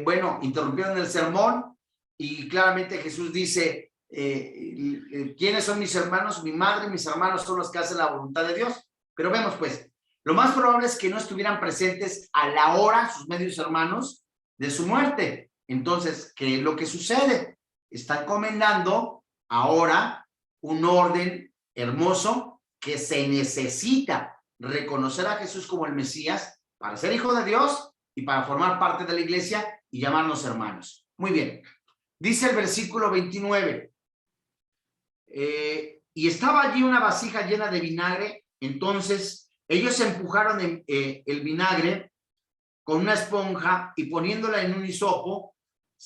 Bueno, interrumpieron el sermón y claramente Jesús dice, ¿quiénes son mis hermanos? Mi madre y mis hermanos son los que hacen la voluntad de Dios. Pero vemos, pues, lo más probable es que no estuvieran presentes a la hora, sus medios hermanos, de su muerte. Entonces, ¿qué es lo que sucede? Está encomendando ahora un orden hermoso que se necesita reconocer a Jesús como el Mesías para ser hijo de Dios y para formar parte de la iglesia y llamarnos hermanos. Muy bien. Dice el versículo 29. Y estaba allí una vasija llena de vinagre. Entonces ellos empujaron el vinagre con una esponja y poniéndola en un hisopo,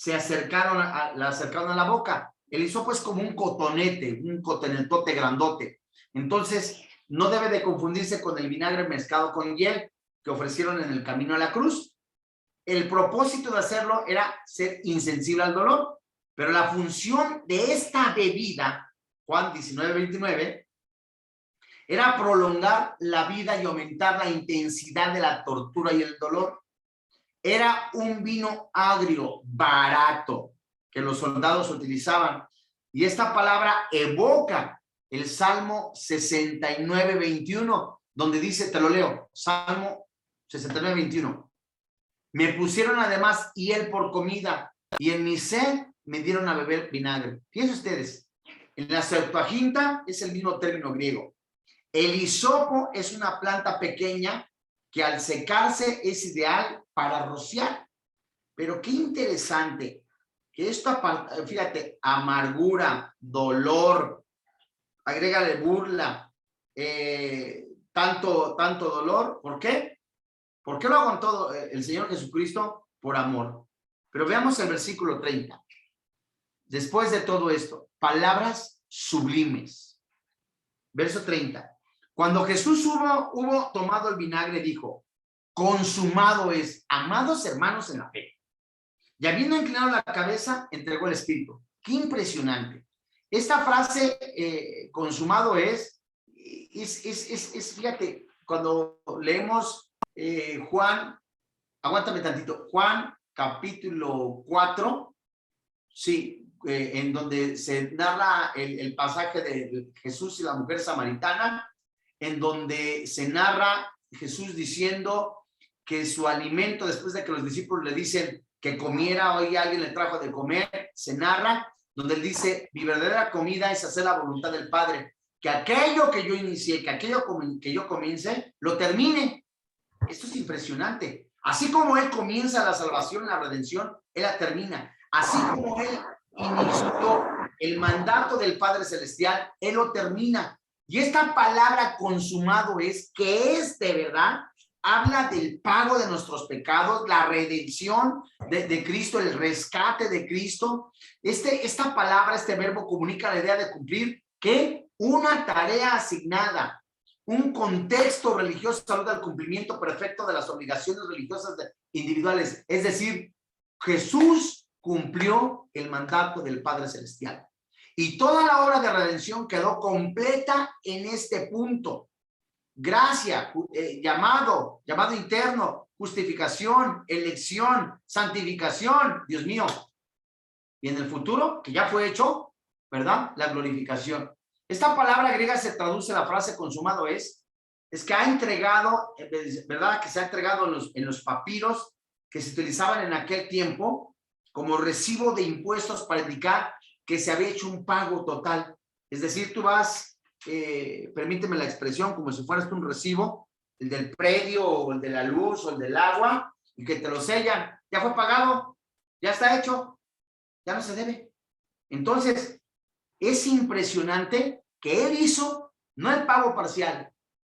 la acercaron a la boca. El hisopo es como un cotonetote grandote. Entonces, no debe de confundirse con el vinagre mezclado con hiel que ofrecieron en el camino a la cruz. El propósito de hacerlo era ser insensible al dolor, pero la función de esta bebida, Juan 19:29, era prolongar la vida y aumentar la intensidad de la tortura y el dolor. Era un vino agrio, barato, que los soldados utilizaban. Y esta palabra evoca el Salmo 69:21, donde dice, te lo leo, Salmo 69:21. Me pusieron además hiel por comida, y en mi sed me dieron a beber vinagre. Fíjense ustedes, en la Septuaginta es el mismo término griego. El hisopo es una planta pequeña que al secarse es ideal para rociar. Pero qué interesante que esto, fíjate, amargura, dolor, agrégale burla, tanto dolor. ¿Por qué? ¿Por qué lo aguantó el Señor Jesucristo? Por amor. Pero veamos el versículo 30. Después de todo esto, palabras sublimes. Verso 30. Cuando Jesús hubo tomado el vinagre, dijo, consumado es, amados hermanos en la fe. Y habiendo inclinado la cabeza, entregó el espíritu. Qué impresionante. Esta frase, consumado es, fíjate, cuando leemos Juan, aguántame tantito, Juan capítulo 4, sí, en donde se narra el pasaje de Jesús y la mujer samaritana, en donde se narra Jesús diciendo que su alimento, después de que los discípulos le dicen que comiera, hoy alguien le trajo de comer, se narra, donde él dice, mi verdadera comida es hacer la voluntad del Padre, que aquello que yo inicié, que aquello que yo comience, lo termine. Esto es impresionante. Así como él comienza la salvación, la redención, él la termina. Así como él inició el mandato del Padre Celestial, él lo termina. Y esta palabra consumado es, que es de verdad, habla del pago de nuestros pecados, la redención de Cristo, el rescate de Cristo. Esta palabra, este verbo comunica la idea de cumplir, ¿qué? Una tarea asignada, un contexto religioso saluda al cumplimiento perfecto de las obligaciones religiosas individuales. Es decir, Jesús cumplió el mandato del Padre Celestial. Y toda la obra de redención quedó completa en este punto. Gracia, llamado interno, justificación, elección, santificación, Dios mío. Y en el futuro, que ya fue hecho, ¿verdad? La glorificación. Esta palabra griega se traduce, la frase consumado es que ha entregado, ¿verdad? Que se ha entregado en los papiros que se utilizaban en aquel tiempo como recibo de impuestos para indicar que se había hecho un pago total. Es decir, tú vas, permíteme la expresión, como si fueras un recibo, el del predio o el de la luz o el del agua, y que te lo sellan. ya fue pagado, ya está hecho, ya no se debe. Entonces, es impresionante que él hizo, no el pago parcial,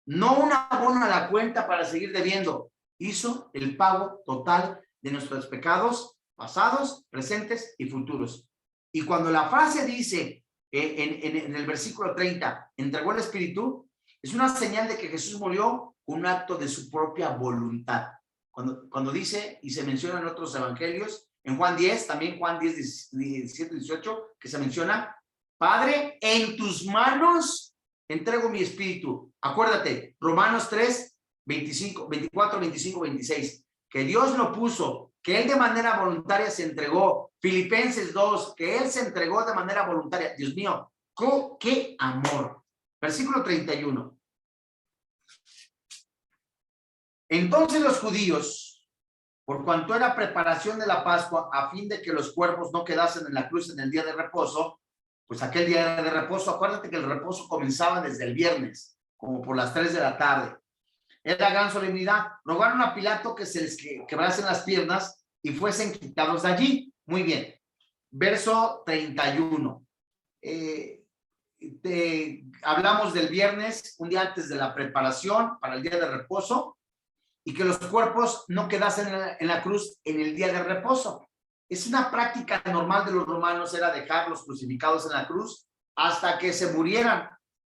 no un abono a la cuenta para seguir debiendo, hizo el pago total de nuestros pecados pasados, presentes y futuros. Y cuando la frase dice en el versículo 30, entregó el Espíritu, es una señal de que Jesús murió un acto de su propia voluntad. Cuando dice, y se menciona en otros evangelios, en Juan 10, también Juan 10, 17, 18, que se menciona, Padre, en tus manos entrego mi espíritu. Acuérdate, Romanos 3, 25, 24, 25, 26, que Dios lo puso, que él de manera voluntaria se entregó. Filipenses 2, que él se entregó de manera voluntaria. Dios mío, qué amor. Versículo 31. Entonces los judíos, por cuanto era preparación de la Pascua, a fin de que los cuerpos no quedasen en la cruz en el día de reposo, pues aquel día de reposo, acuérdate que el reposo comenzaba desde el viernes, como por las 3 de la tarde. Era gran solemnidad. Rogaron a Pilato que se les quebrasen las piernas y fuesen quitados de allí. Muy bien. Verso 31. Hablamos del viernes, un día antes de la preparación para el día de reposo, y que los cuerpos no quedasen en la cruz en el día de reposo. Es una práctica normal de los romanos, era dejarlos crucificados en la cruz hasta que se murieran,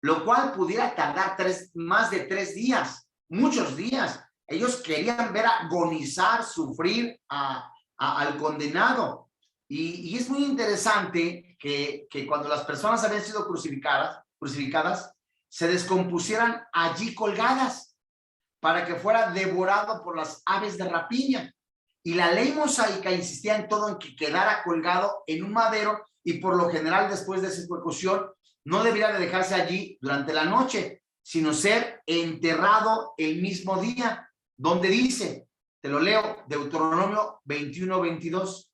lo cual pudiera tardar más de 3 días, muchos días. Ellos querían ver agonizar, sufrir al condenado. Y es muy interesante que cuando las personas habían sido crucificadas, se descompusieran allí colgadas para que fuera devorado por las aves de rapiña. Y la ley mosaica insistía en todo, en que quedara colgado en un madero, y por lo general después de su ejecución no debería de dejarse allí durante la noche, sino ser enterrado el mismo día, donde dice, te lo leo, Deuteronomio 21, 22,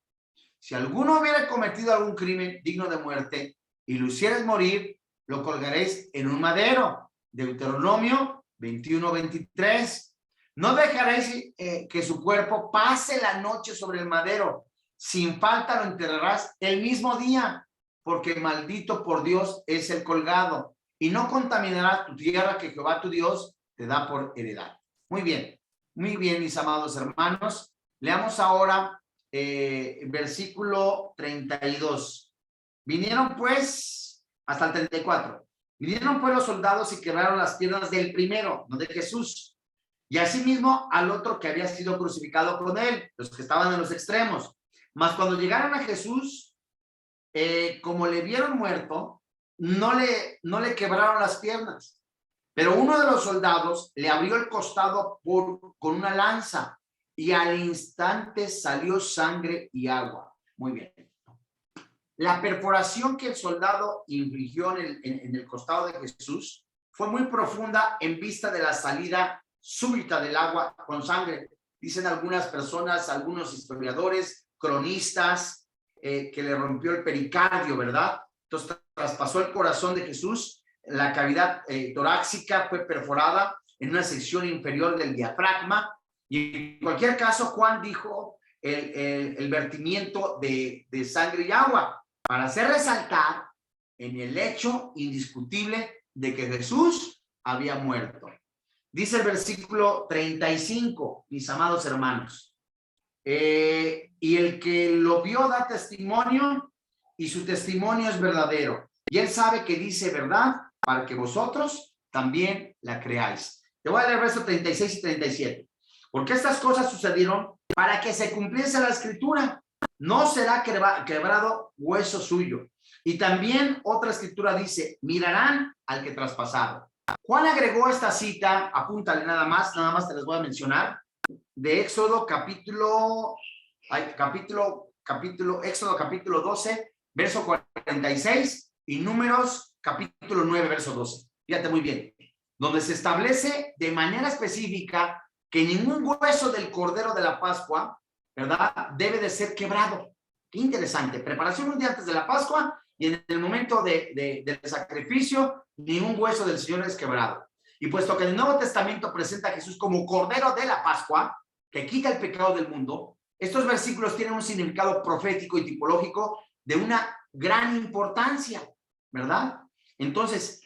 si alguno hubiera cometido algún crimen digno de muerte y lo hicieres morir, lo colgaréis en un madero. Deuteronomio 21, 23. No dejaréis que su cuerpo pase la noche sobre el madero. Sin falta lo enterrarás el mismo día, porque maldito por Dios es el colgado. Y no contaminarás tu tierra que Jehová tu Dios te da por heredad. Muy bien, mis amados hermanos. Leamos ahora versículo 32. Vinieron pues, hasta el 34. Vinieron pues los soldados y quebraron las piernas del primero, no de Jesús, y asimismo al otro que había sido crucificado con él, los que estaban en los extremos. Mas cuando llegaron a Jesús, como le vieron muerto, no le quebraron las piernas. Pero uno de los soldados le abrió el costado con una lanza, y al instante salió sangre y agua. Muy bien. La perforación que el soldado infligió en el costado de Jesús fue muy profunda en vista de la salida súbita del agua con sangre. Dicen algunas personas, algunos historiadores, cronistas, que le rompió el pericardio, ¿verdad? Entonces traspasó el corazón de Jesús, la cavidad torácica fue perforada en una sección inferior del diafragma, y en cualquier caso Juan dijo el vertimiento de sangre y agua, para hacer resaltar en el hecho indiscutible de que Jesús había muerto. Dice el versículo 35, mis amados hermanos, y el que lo vio da testimonio, y su testimonio es verdadero, y él sabe que dice verdad, para que vosotros también la creáis. Te voy a leer versos 36 y 37. Porque estas cosas sucedieron para que se cumpliese la escritura. No será quebrado hueso suyo. Y también otra escritura dice, mirarán al que traspasaron. Juan agregó esta cita, apúntale nada más te les voy a mencionar, de Éxodo capítulo 12, verso 46, y Números capítulo 9, verso 12. Fíjate muy bien, donde se establece de manera específica que ningún hueso del Cordero de la Pascua, ¿verdad?, debe de ser quebrado. Qué interesante. Preparación un día antes de la Pascua, y en el momento del sacrificio, ningún hueso del Señor es quebrado. Y puesto que el Nuevo Testamento presenta a Jesús como Cordero de la Pascua, que quita el pecado del mundo, Estos versículos tienen un significado profético y tipológico de una gran importancia, ¿verdad? Entonces,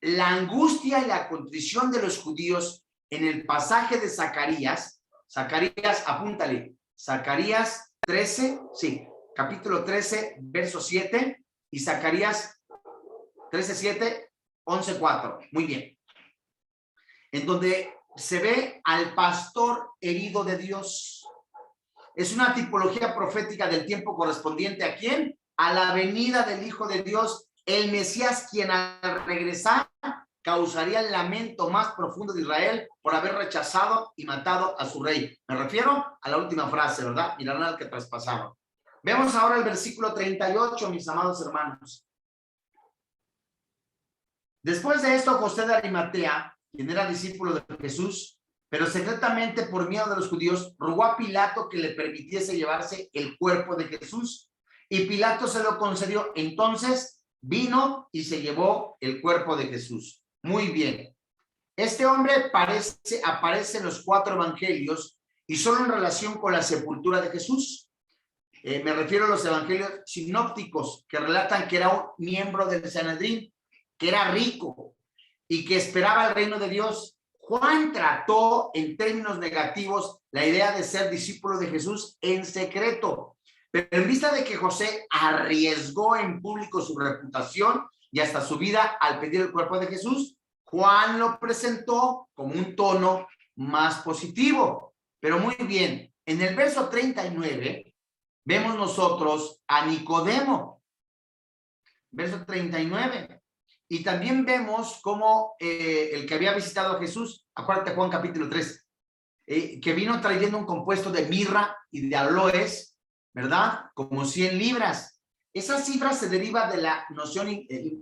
la angustia y la contrición de los judíos en el pasaje de Zacarías, apúntale, Zacarías 13, sí, capítulo 13, verso 7, y Zacarías 13, 7, 11, 4. Muy bien. En donde se ve al pastor herido de Dios. Es una tipología profética del tiempo correspondiente ¿a quién? A la venida del Hijo de Dios, el Mesías, quien al regresar causaría el lamento más profundo de Israel por haber rechazado y matado a su rey. Me refiero a la última frase, ¿verdad? Mirarán al que traspasaron. Vemos ahora el versículo 38, mis amados hermanos. Después de esto, José de Arimatea, quien era discípulo de Jesús, pero secretamente por miedo de los judíos, rogó a Pilato que le permitiese llevarse el cuerpo de Jesús. Y Pilato se lo concedió. Entonces vino y se llevó el cuerpo de Jesús. Muy bien. Este hombre aparece en los 4 evangelios y solo en relación con la sepultura de Jesús. Me refiero a los evangelios sinópticos que relatan que era un miembro del Sanedrín, que era rico y que esperaba el reino de Dios. Juan trató en términos negativos la idea de ser discípulo de Jesús en secreto, pero en vista de que José arriesgó en público su reputación y hasta su vida al pedir el cuerpo de Jesús, Juan lo presentó como un tono más positivo. Pero muy bien, en el verso 39 vemos nosotros a Nicodemo, verso 39. Y también vemos cómo el que había visitado a Jesús, acuérdate Juan capítulo 3, que vino trayendo un compuesto de mirra y de aloes, ¿verdad? Como 100 libras. Esa cifra se deriva de la noción,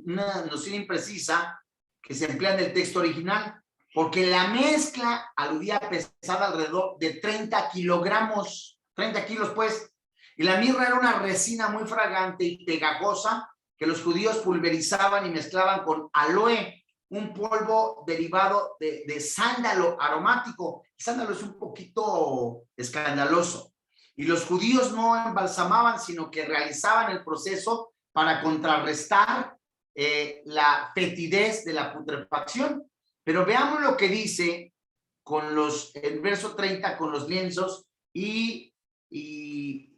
una noción imprecisa que se emplea en el texto original, porque la mezcla aludía a pesada alrededor de 30 kilogramos, 30 kilos pues, y la mirra era una resina muy fragante y pegajosa, que los judíos pulverizaban y mezclaban con aloe, un polvo derivado de sándalo aromático. El sándalo es un poquito escandaloso. Y los judíos no embalsamaban, sino que realizaban el proceso para contrarrestar la fetidez de la putrefacción. Pero veamos lo que dice con el verso 30, con los lienzos y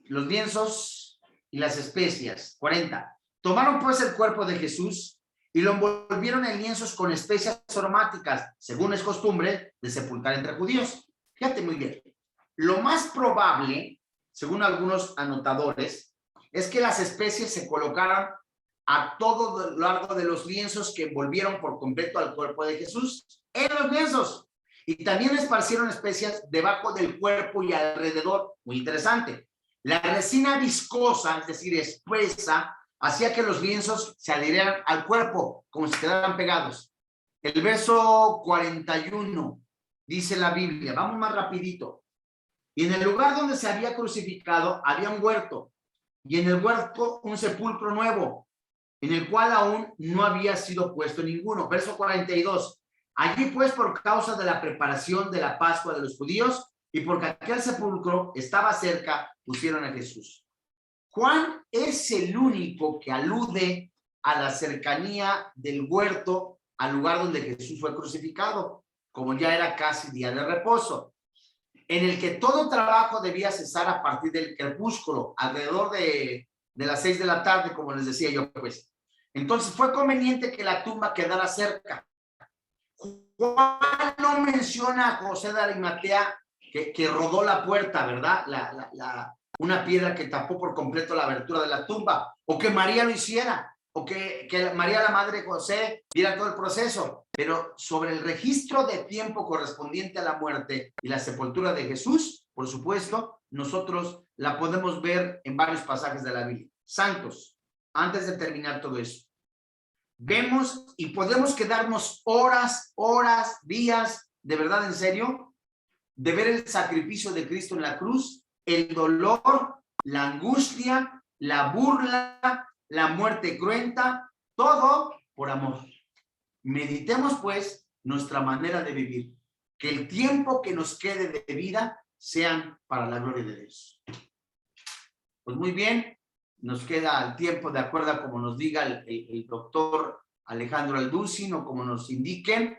los lienzos y las especias. 40. Tomaron pues el cuerpo de Jesús y lo envolvieron en lienzos con especias aromáticas, según es costumbre de sepultar entre judíos. Fíjate muy bien. Lo más probable, según algunos anotadores, es que las especies se colocaran a todo lo largo de los lienzos que envolvieron por completo al cuerpo de Jesús, en los lienzos. Y también esparcieron especias debajo del cuerpo y alrededor. Muy interesante. La resina viscosa, es decir, espesa, hacía que los lienzos se adhirieran al cuerpo, como si quedaran pegados. El verso 41 dice la Biblia, vamos más rapidito. Y en el lugar donde se había crucificado había un huerto, y en el huerto un sepulcro nuevo, en el cual aún no había sido puesto ninguno. Verso 42. Allí pues, por causa de la preparación de la Pascua de los judíos, y porque aquel sepulcro estaba cerca, pusieron a Jesús. Juan es el único que alude a la cercanía del huerto al lugar donde Jesús fue crucificado, como ya era casi día de reposo, en el que todo trabajo debía cesar a partir del crepúsculo, alrededor de las 6 de la tarde, como les decía yo, pues. Entonces fue conveniente que la tumba quedara cerca. Juan no menciona a José de Arimatea que rodó la puerta, ¿verdad? Una piedra que tapó por completo la abertura de la tumba, o que María lo hiciera, o que María, la madre de José, viera todo el proceso. Pero sobre el registro de tiempo correspondiente a la muerte y la sepultura de Jesús, por supuesto, nosotros la podemos ver en varios pasajes de la Biblia. Santos, antes de terminar todo eso, vemos y podemos quedarnos horas, días, de verdad, en serio, de ver el sacrificio de Cristo en la cruz, el dolor, la angustia, la burla, la muerte cruenta, todo por amor. Meditemos pues nuestra manera de vivir, que el tiempo que nos quede de vida sean para la gloria de Dios. Pues muy bien, nos queda el tiempo de acuerdo a como nos diga el doctor Alejandro Alducin o como nos indiquen.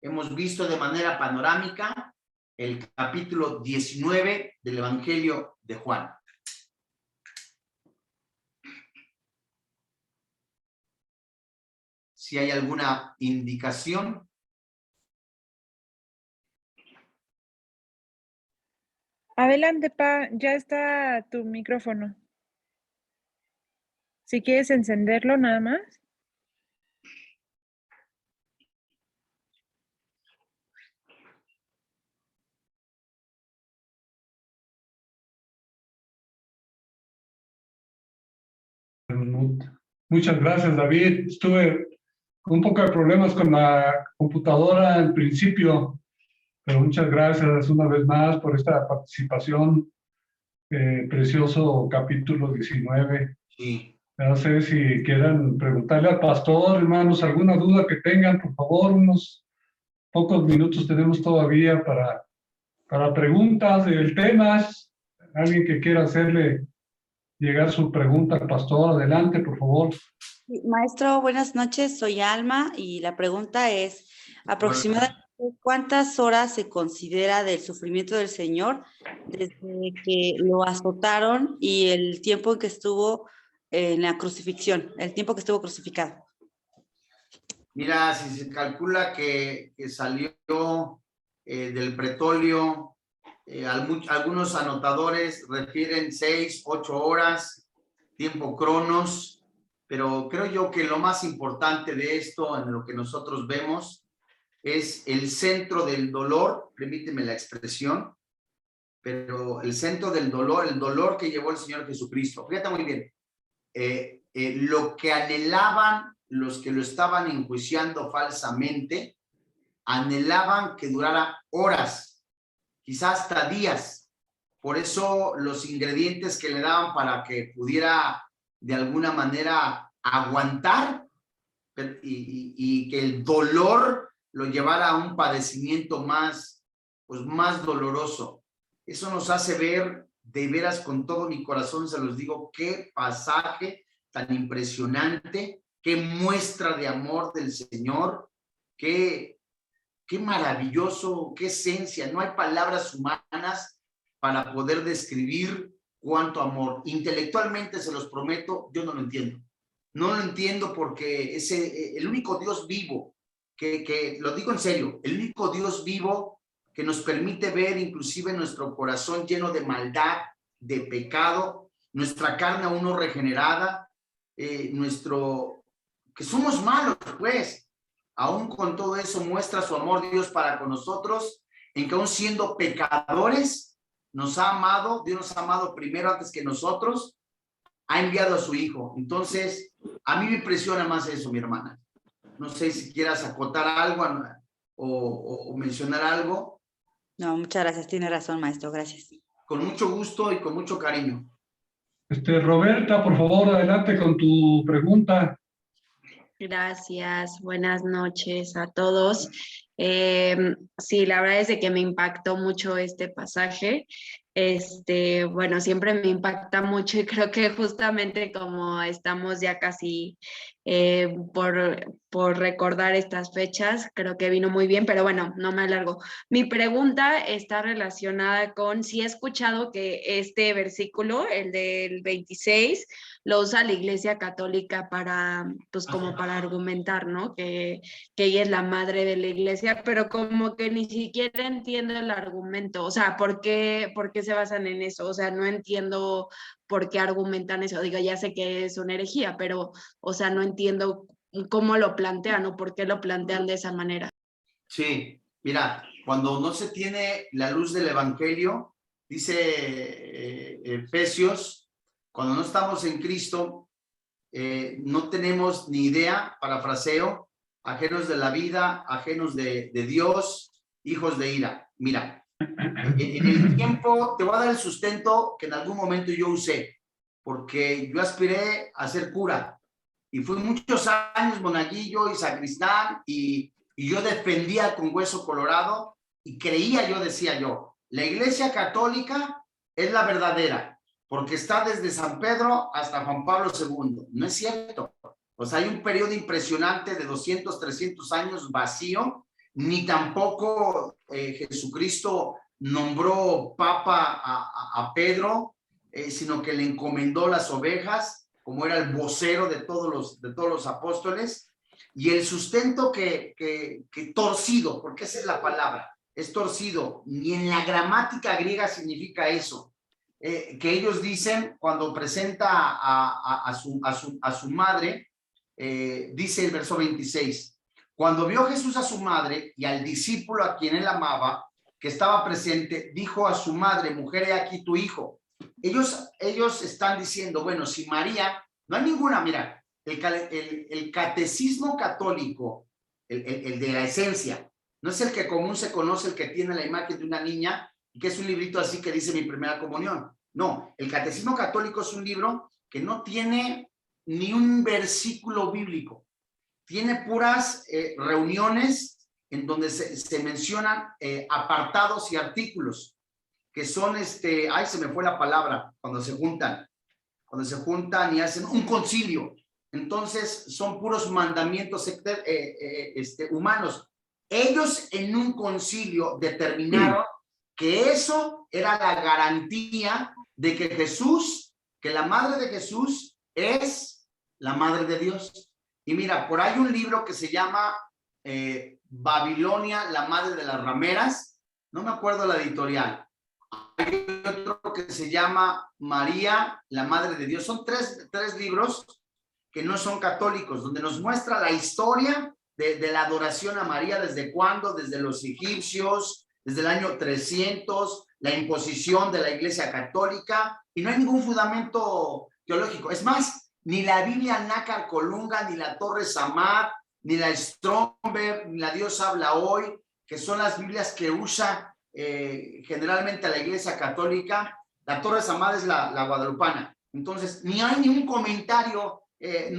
Hemos visto de manera panorámica el capítulo 19 del Evangelio de Juan. Si hay alguna indicación. Adelante, Pa, ya está tu micrófono. Si quieres encenderlo nada más. Muchas gracias, David. Estuve con un poco de problemas con la computadora al principio, pero muchas gracias una vez más por esta participación. Precioso capítulo 19. Sí. No sé si quieran preguntarle al pastor, hermanos, alguna duda que tengan, por favor, unos pocos minutos tenemos todavía para preguntas del tema. Alguien que quiera hacerle llegar su pregunta al pastor, adelante, por favor. Maestro, buenas noches, soy Alma y la pregunta es, aproximadamente, ¿cuántas horas se considera del sufrimiento del Señor desde que lo azotaron y el tiempo en que estuvo en la crucifixión, el tiempo que estuvo crucificado? Mira, si se calcula que salió del pretorio, algunos anotadores refieren 6, 8 horas, tiempo cronos, pero creo yo que lo más importante de esto, en lo que nosotros vemos, es el centro del dolor, permíteme la expresión, pero el centro del dolor, el dolor que llevó el Señor Jesucristo. Fíjate muy bien, lo que anhelaban los que lo estaban enjuiciando falsamente, anhelaban que durara horas, quizás hasta días. Por eso los ingredientes que le daban para que pudiera de alguna manera aguantar y que el dolor lo llevara a un padecimiento más, pues más doloroso. Eso nos hace ver, de veras con todo mi corazón se los digo, qué pasaje tan impresionante, qué muestra de amor del Señor, qué maravilloso, qué esencia. No hay palabras humanas para poder describir cuánto amor. Intelectualmente, se los prometo, yo no lo entiendo. No lo entiendo porque el único Dios vivo, que lo digo en serio, el único Dios vivo que nos permite ver inclusive nuestro corazón lleno de maldad, de pecado, nuestra carne aún no regenerada, que somos malos, pues, aún con todo eso muestra su amor Dios para con nosotros, en que aún siendo pecadores, nos ha amado, Dios nos ha amado primero antes que nosotros, ha enviado a su Hijo. Entonces, a mí me impresiona más eso, mi hermana. No sé si quieras acotar algo o mencionar algo. No, muchas gracias, tiene razón, maestro, gracias. Con mucho gusto y con mucho cariño. Roberta, por favor, adelante con tu pregunta. Gracias, buenas noches a todos. Sí, la verdad es de que me impactó mucho este pasaje. Bueno, siempre me impacta mucho y creo que justamente como estamos ya casi por recordar estas fechas, creo que vino muy bien, pero bueno, no me alargo. Mi pregunta está relacionada con si he escuchado que este versículo, el del 26, lo usa la Iglesia Católica para, pues como para argumentar, ¿no? Que ella es la madre de la Iglesia, pero como que ni siquiera entiendo el argumento, o sea, ¿por qué se basan en eso? O sea, no entiendo por qué argumentan eso. Digo, ya sé que es una herejía, pero, o sea, no entiendo cómo lo plantean o por qué lo plantean de esa manera. Sí, mira, cuando no se tiene la luz del Evangelio, dice Efesios, cuando no estamos en Cristo, no tenemos ni idea, parafraseo, ajenos de la vida, ajenos de Dios, hijos de ira. Mira, en el tiempo, te voy a dar el sustento que en algún momento yo usé, porque yo aspiré a ser cura y fui muchos años monaguillo y sacristán y yo defendía con hueso colorado y creía yo, decía yo, la Iglesia Católica es la verdadera, porque está desde San Pedro hasta Juan Pablo II. No es cierto. O sea, hay un periodo impresionante de 200, 300 años vacío, ni tampoco Jesucristo nombró papa a Pedro, sino que le encomendó las ovejas, como era el vocero de todos los apóstoles, y el sustento que torcido, porque esa es la palabra, es torcido, ni en la gramática griega significa eso, que ellos dicen cuando presenta a su madre, dice el verso 26, cuando vio Jesús a su madre y al discípulo a quien él amaba, que estaba presente, dijo a su madre, mujer, he aquí tu hijo. Ellos están diciendo, bueno, si María, no hay ninguna, mira, el catecismo católico, el de la esencia, no es el que común se conoce, el que tiene la imagen de una niña, que es un librito así que dice mi primera comunión. No, el catecismo católico es un libro que no tiene ni un versículo bíblico. Tiene puras reuniones en donde se mencionan apartados y artículos, que son, ay, se me fue la palabra, cuando se juntan y hacen un concilio. Entonces, son puros mandamientos humanos. Ellos en un concilio determinaron que eso era la garantía de que Jesús, que la madre de Jesús es la madre de Dios. Y mira, por ahí un libro que se llama Babilonia, la madre de las rameras, no me acuerdo la editorial. Hay otro que se llama María, la madre de Dios. Son tres libros que no son católicos, donde nos muestra la historia de la adoración a María, desde cuándo, desde los egipcios, desde el año 300, la imposición de la Iglesia Católica, y no hay ningún fundamento teológico. Es más, ni la Biblia Nácar Colunga, ni la Torre Samad, ni la Stromberg, ni la Dios habla hoy, que son las Biblias que usa generalmente la Iglesia Católica. La Torre Samad es la guadalupana. Entonces, ni hay ningún comentario en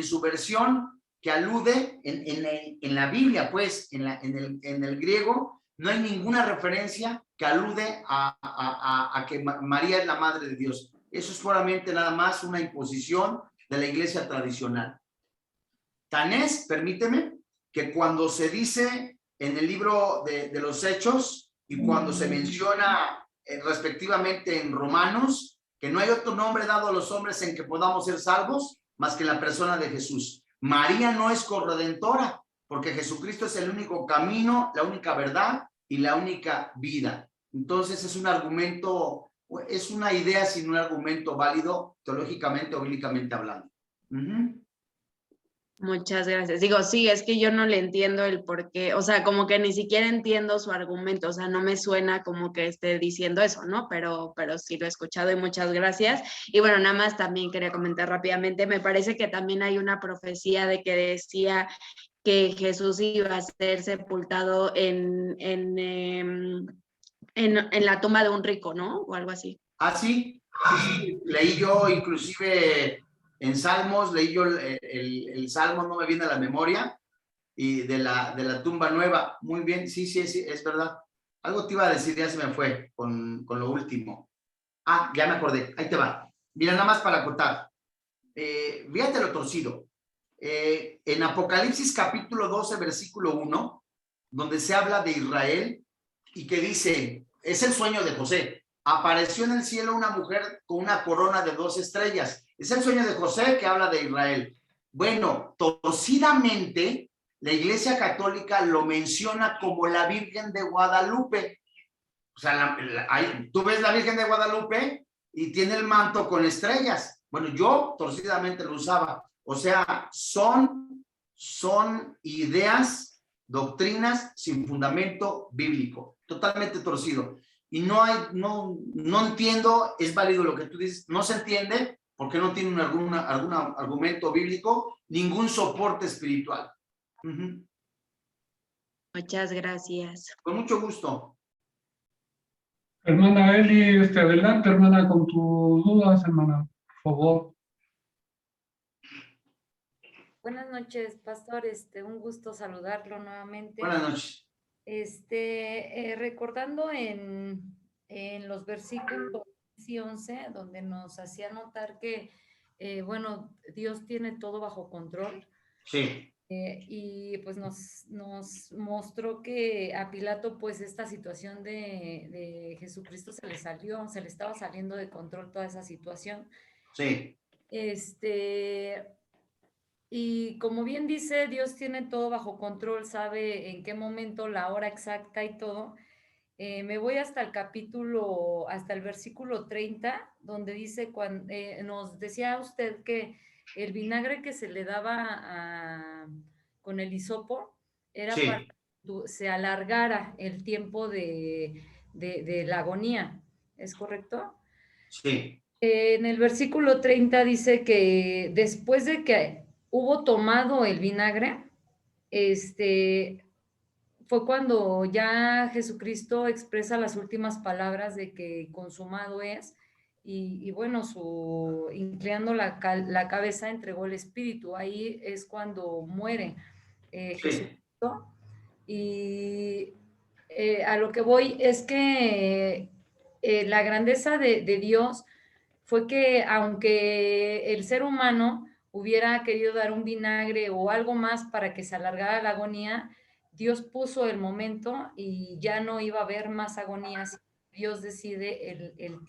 su versión que alude en la Biblia, pues, en el griego, no hay ninguna referencia que alude a que María es la madre de Dios. Eso es puramente nada más una imposición de la iglesia tradicional. Tan es, permíteme, que cuando se dice en el libro de los Hechos y cuando se menciona respectivamente en Romanos, que no hay otro nombre dado a los hombres en que podamos ser salvos más que la persona de Jesús. María no es corredentora, porque Jesucristo es el único camino, la única verdad y la única vida. Entonces es un argumento, es una idea sin un argumento válido teológicamente o bíblicamente hablando. Muchas gracias. Digo, sí, es que yo no le entiendo el por qué, o sea, como que ni siquiera entiendo su argumento, o sea, no me suena como que esté diciendo eso, ¿no? Pero sí lo he escuchado y muchas gracias. Y bueno, nada más también quería comentar rápidamente, me parece que también hay una profecía de que decía que Jesús iba a ser sepultado en la tumba de un rico, ¿no? O algo así. Ah, sí. Leí yo inclusive en Salmos, leí yo el Salmo, no me viene a la memoria, y de la tumba nueva. Muy bien, sí, es verdad. Algo te iba a decir, ya se me fue con lo último. Ah, ya me acordé, ahí te va. Mira, nada más para acotar. Fíjate lo torcido. En Apocalipsis capítulo 12, versículo 1, donde se habla de Israel y que dice, es el sueño de José. Apareció en el cielo una mujer con una corona de 2 estrellas. Es el sueño de José que habla de Israel. Bueno, torcidamente, la Iglesia Católica lo menciona como la Virgen de Guadalupe. O sea, tú ves la Virgen de Guadalupe y tiene el manto con estrellas. Bueno, yo torcidamente lo usaba. O sea, son ideas, doctrinas sin fundamento bíblico, totalmente torcido. Y no entiendo, es válido lo que tú dices, no se entiende porque no tiene algún argumento bíblico, ningún soporte espiritual. Muchas gracias. Con mucho gusto. Hermana Eli, adelante, hermana, con tus dudas, hermana, por favor. Buenas noches, pastor. Un gusto saludarlo nuevamente. Buenas noches. Recordando en los versículos 10 y 11, donde nos hacía notar que, bueno, Dios tiene todo bajo control. Sí, Y pues nos mostró que a Pilato pues esta situación de Jesucristo se le salió, se le estaba saliendo de control toda esa situación. sí, Y como bien dice, Dios tiene todo bajo control, sabe en qué momento, la hora exacta y todo. Me voy hasta hasta el versículo 30, donde dice, nos decía usted que el vinagre que se le daba con el hisopo era para sí, que se alargara el tiempo de la agonía. ¿Es correcto? sí, En el versículo 30 dice que después de que hubo tomado el vinagre, fue cuando ya Jesucristo expresa las últimas palabras de que consumado es, y bueno, inclinando la cabeza entregó el espíritu. Ahí es cuando muere sí, Jesucristo. Y a lo que voy es que la grandeza de Dios fue que aunque el ser humano hubiera querido dar un vinagre o algo más para que se alargara la agonía, Dios puso el momento y ya no iba a haber más agonías. Dios decide el tiempo.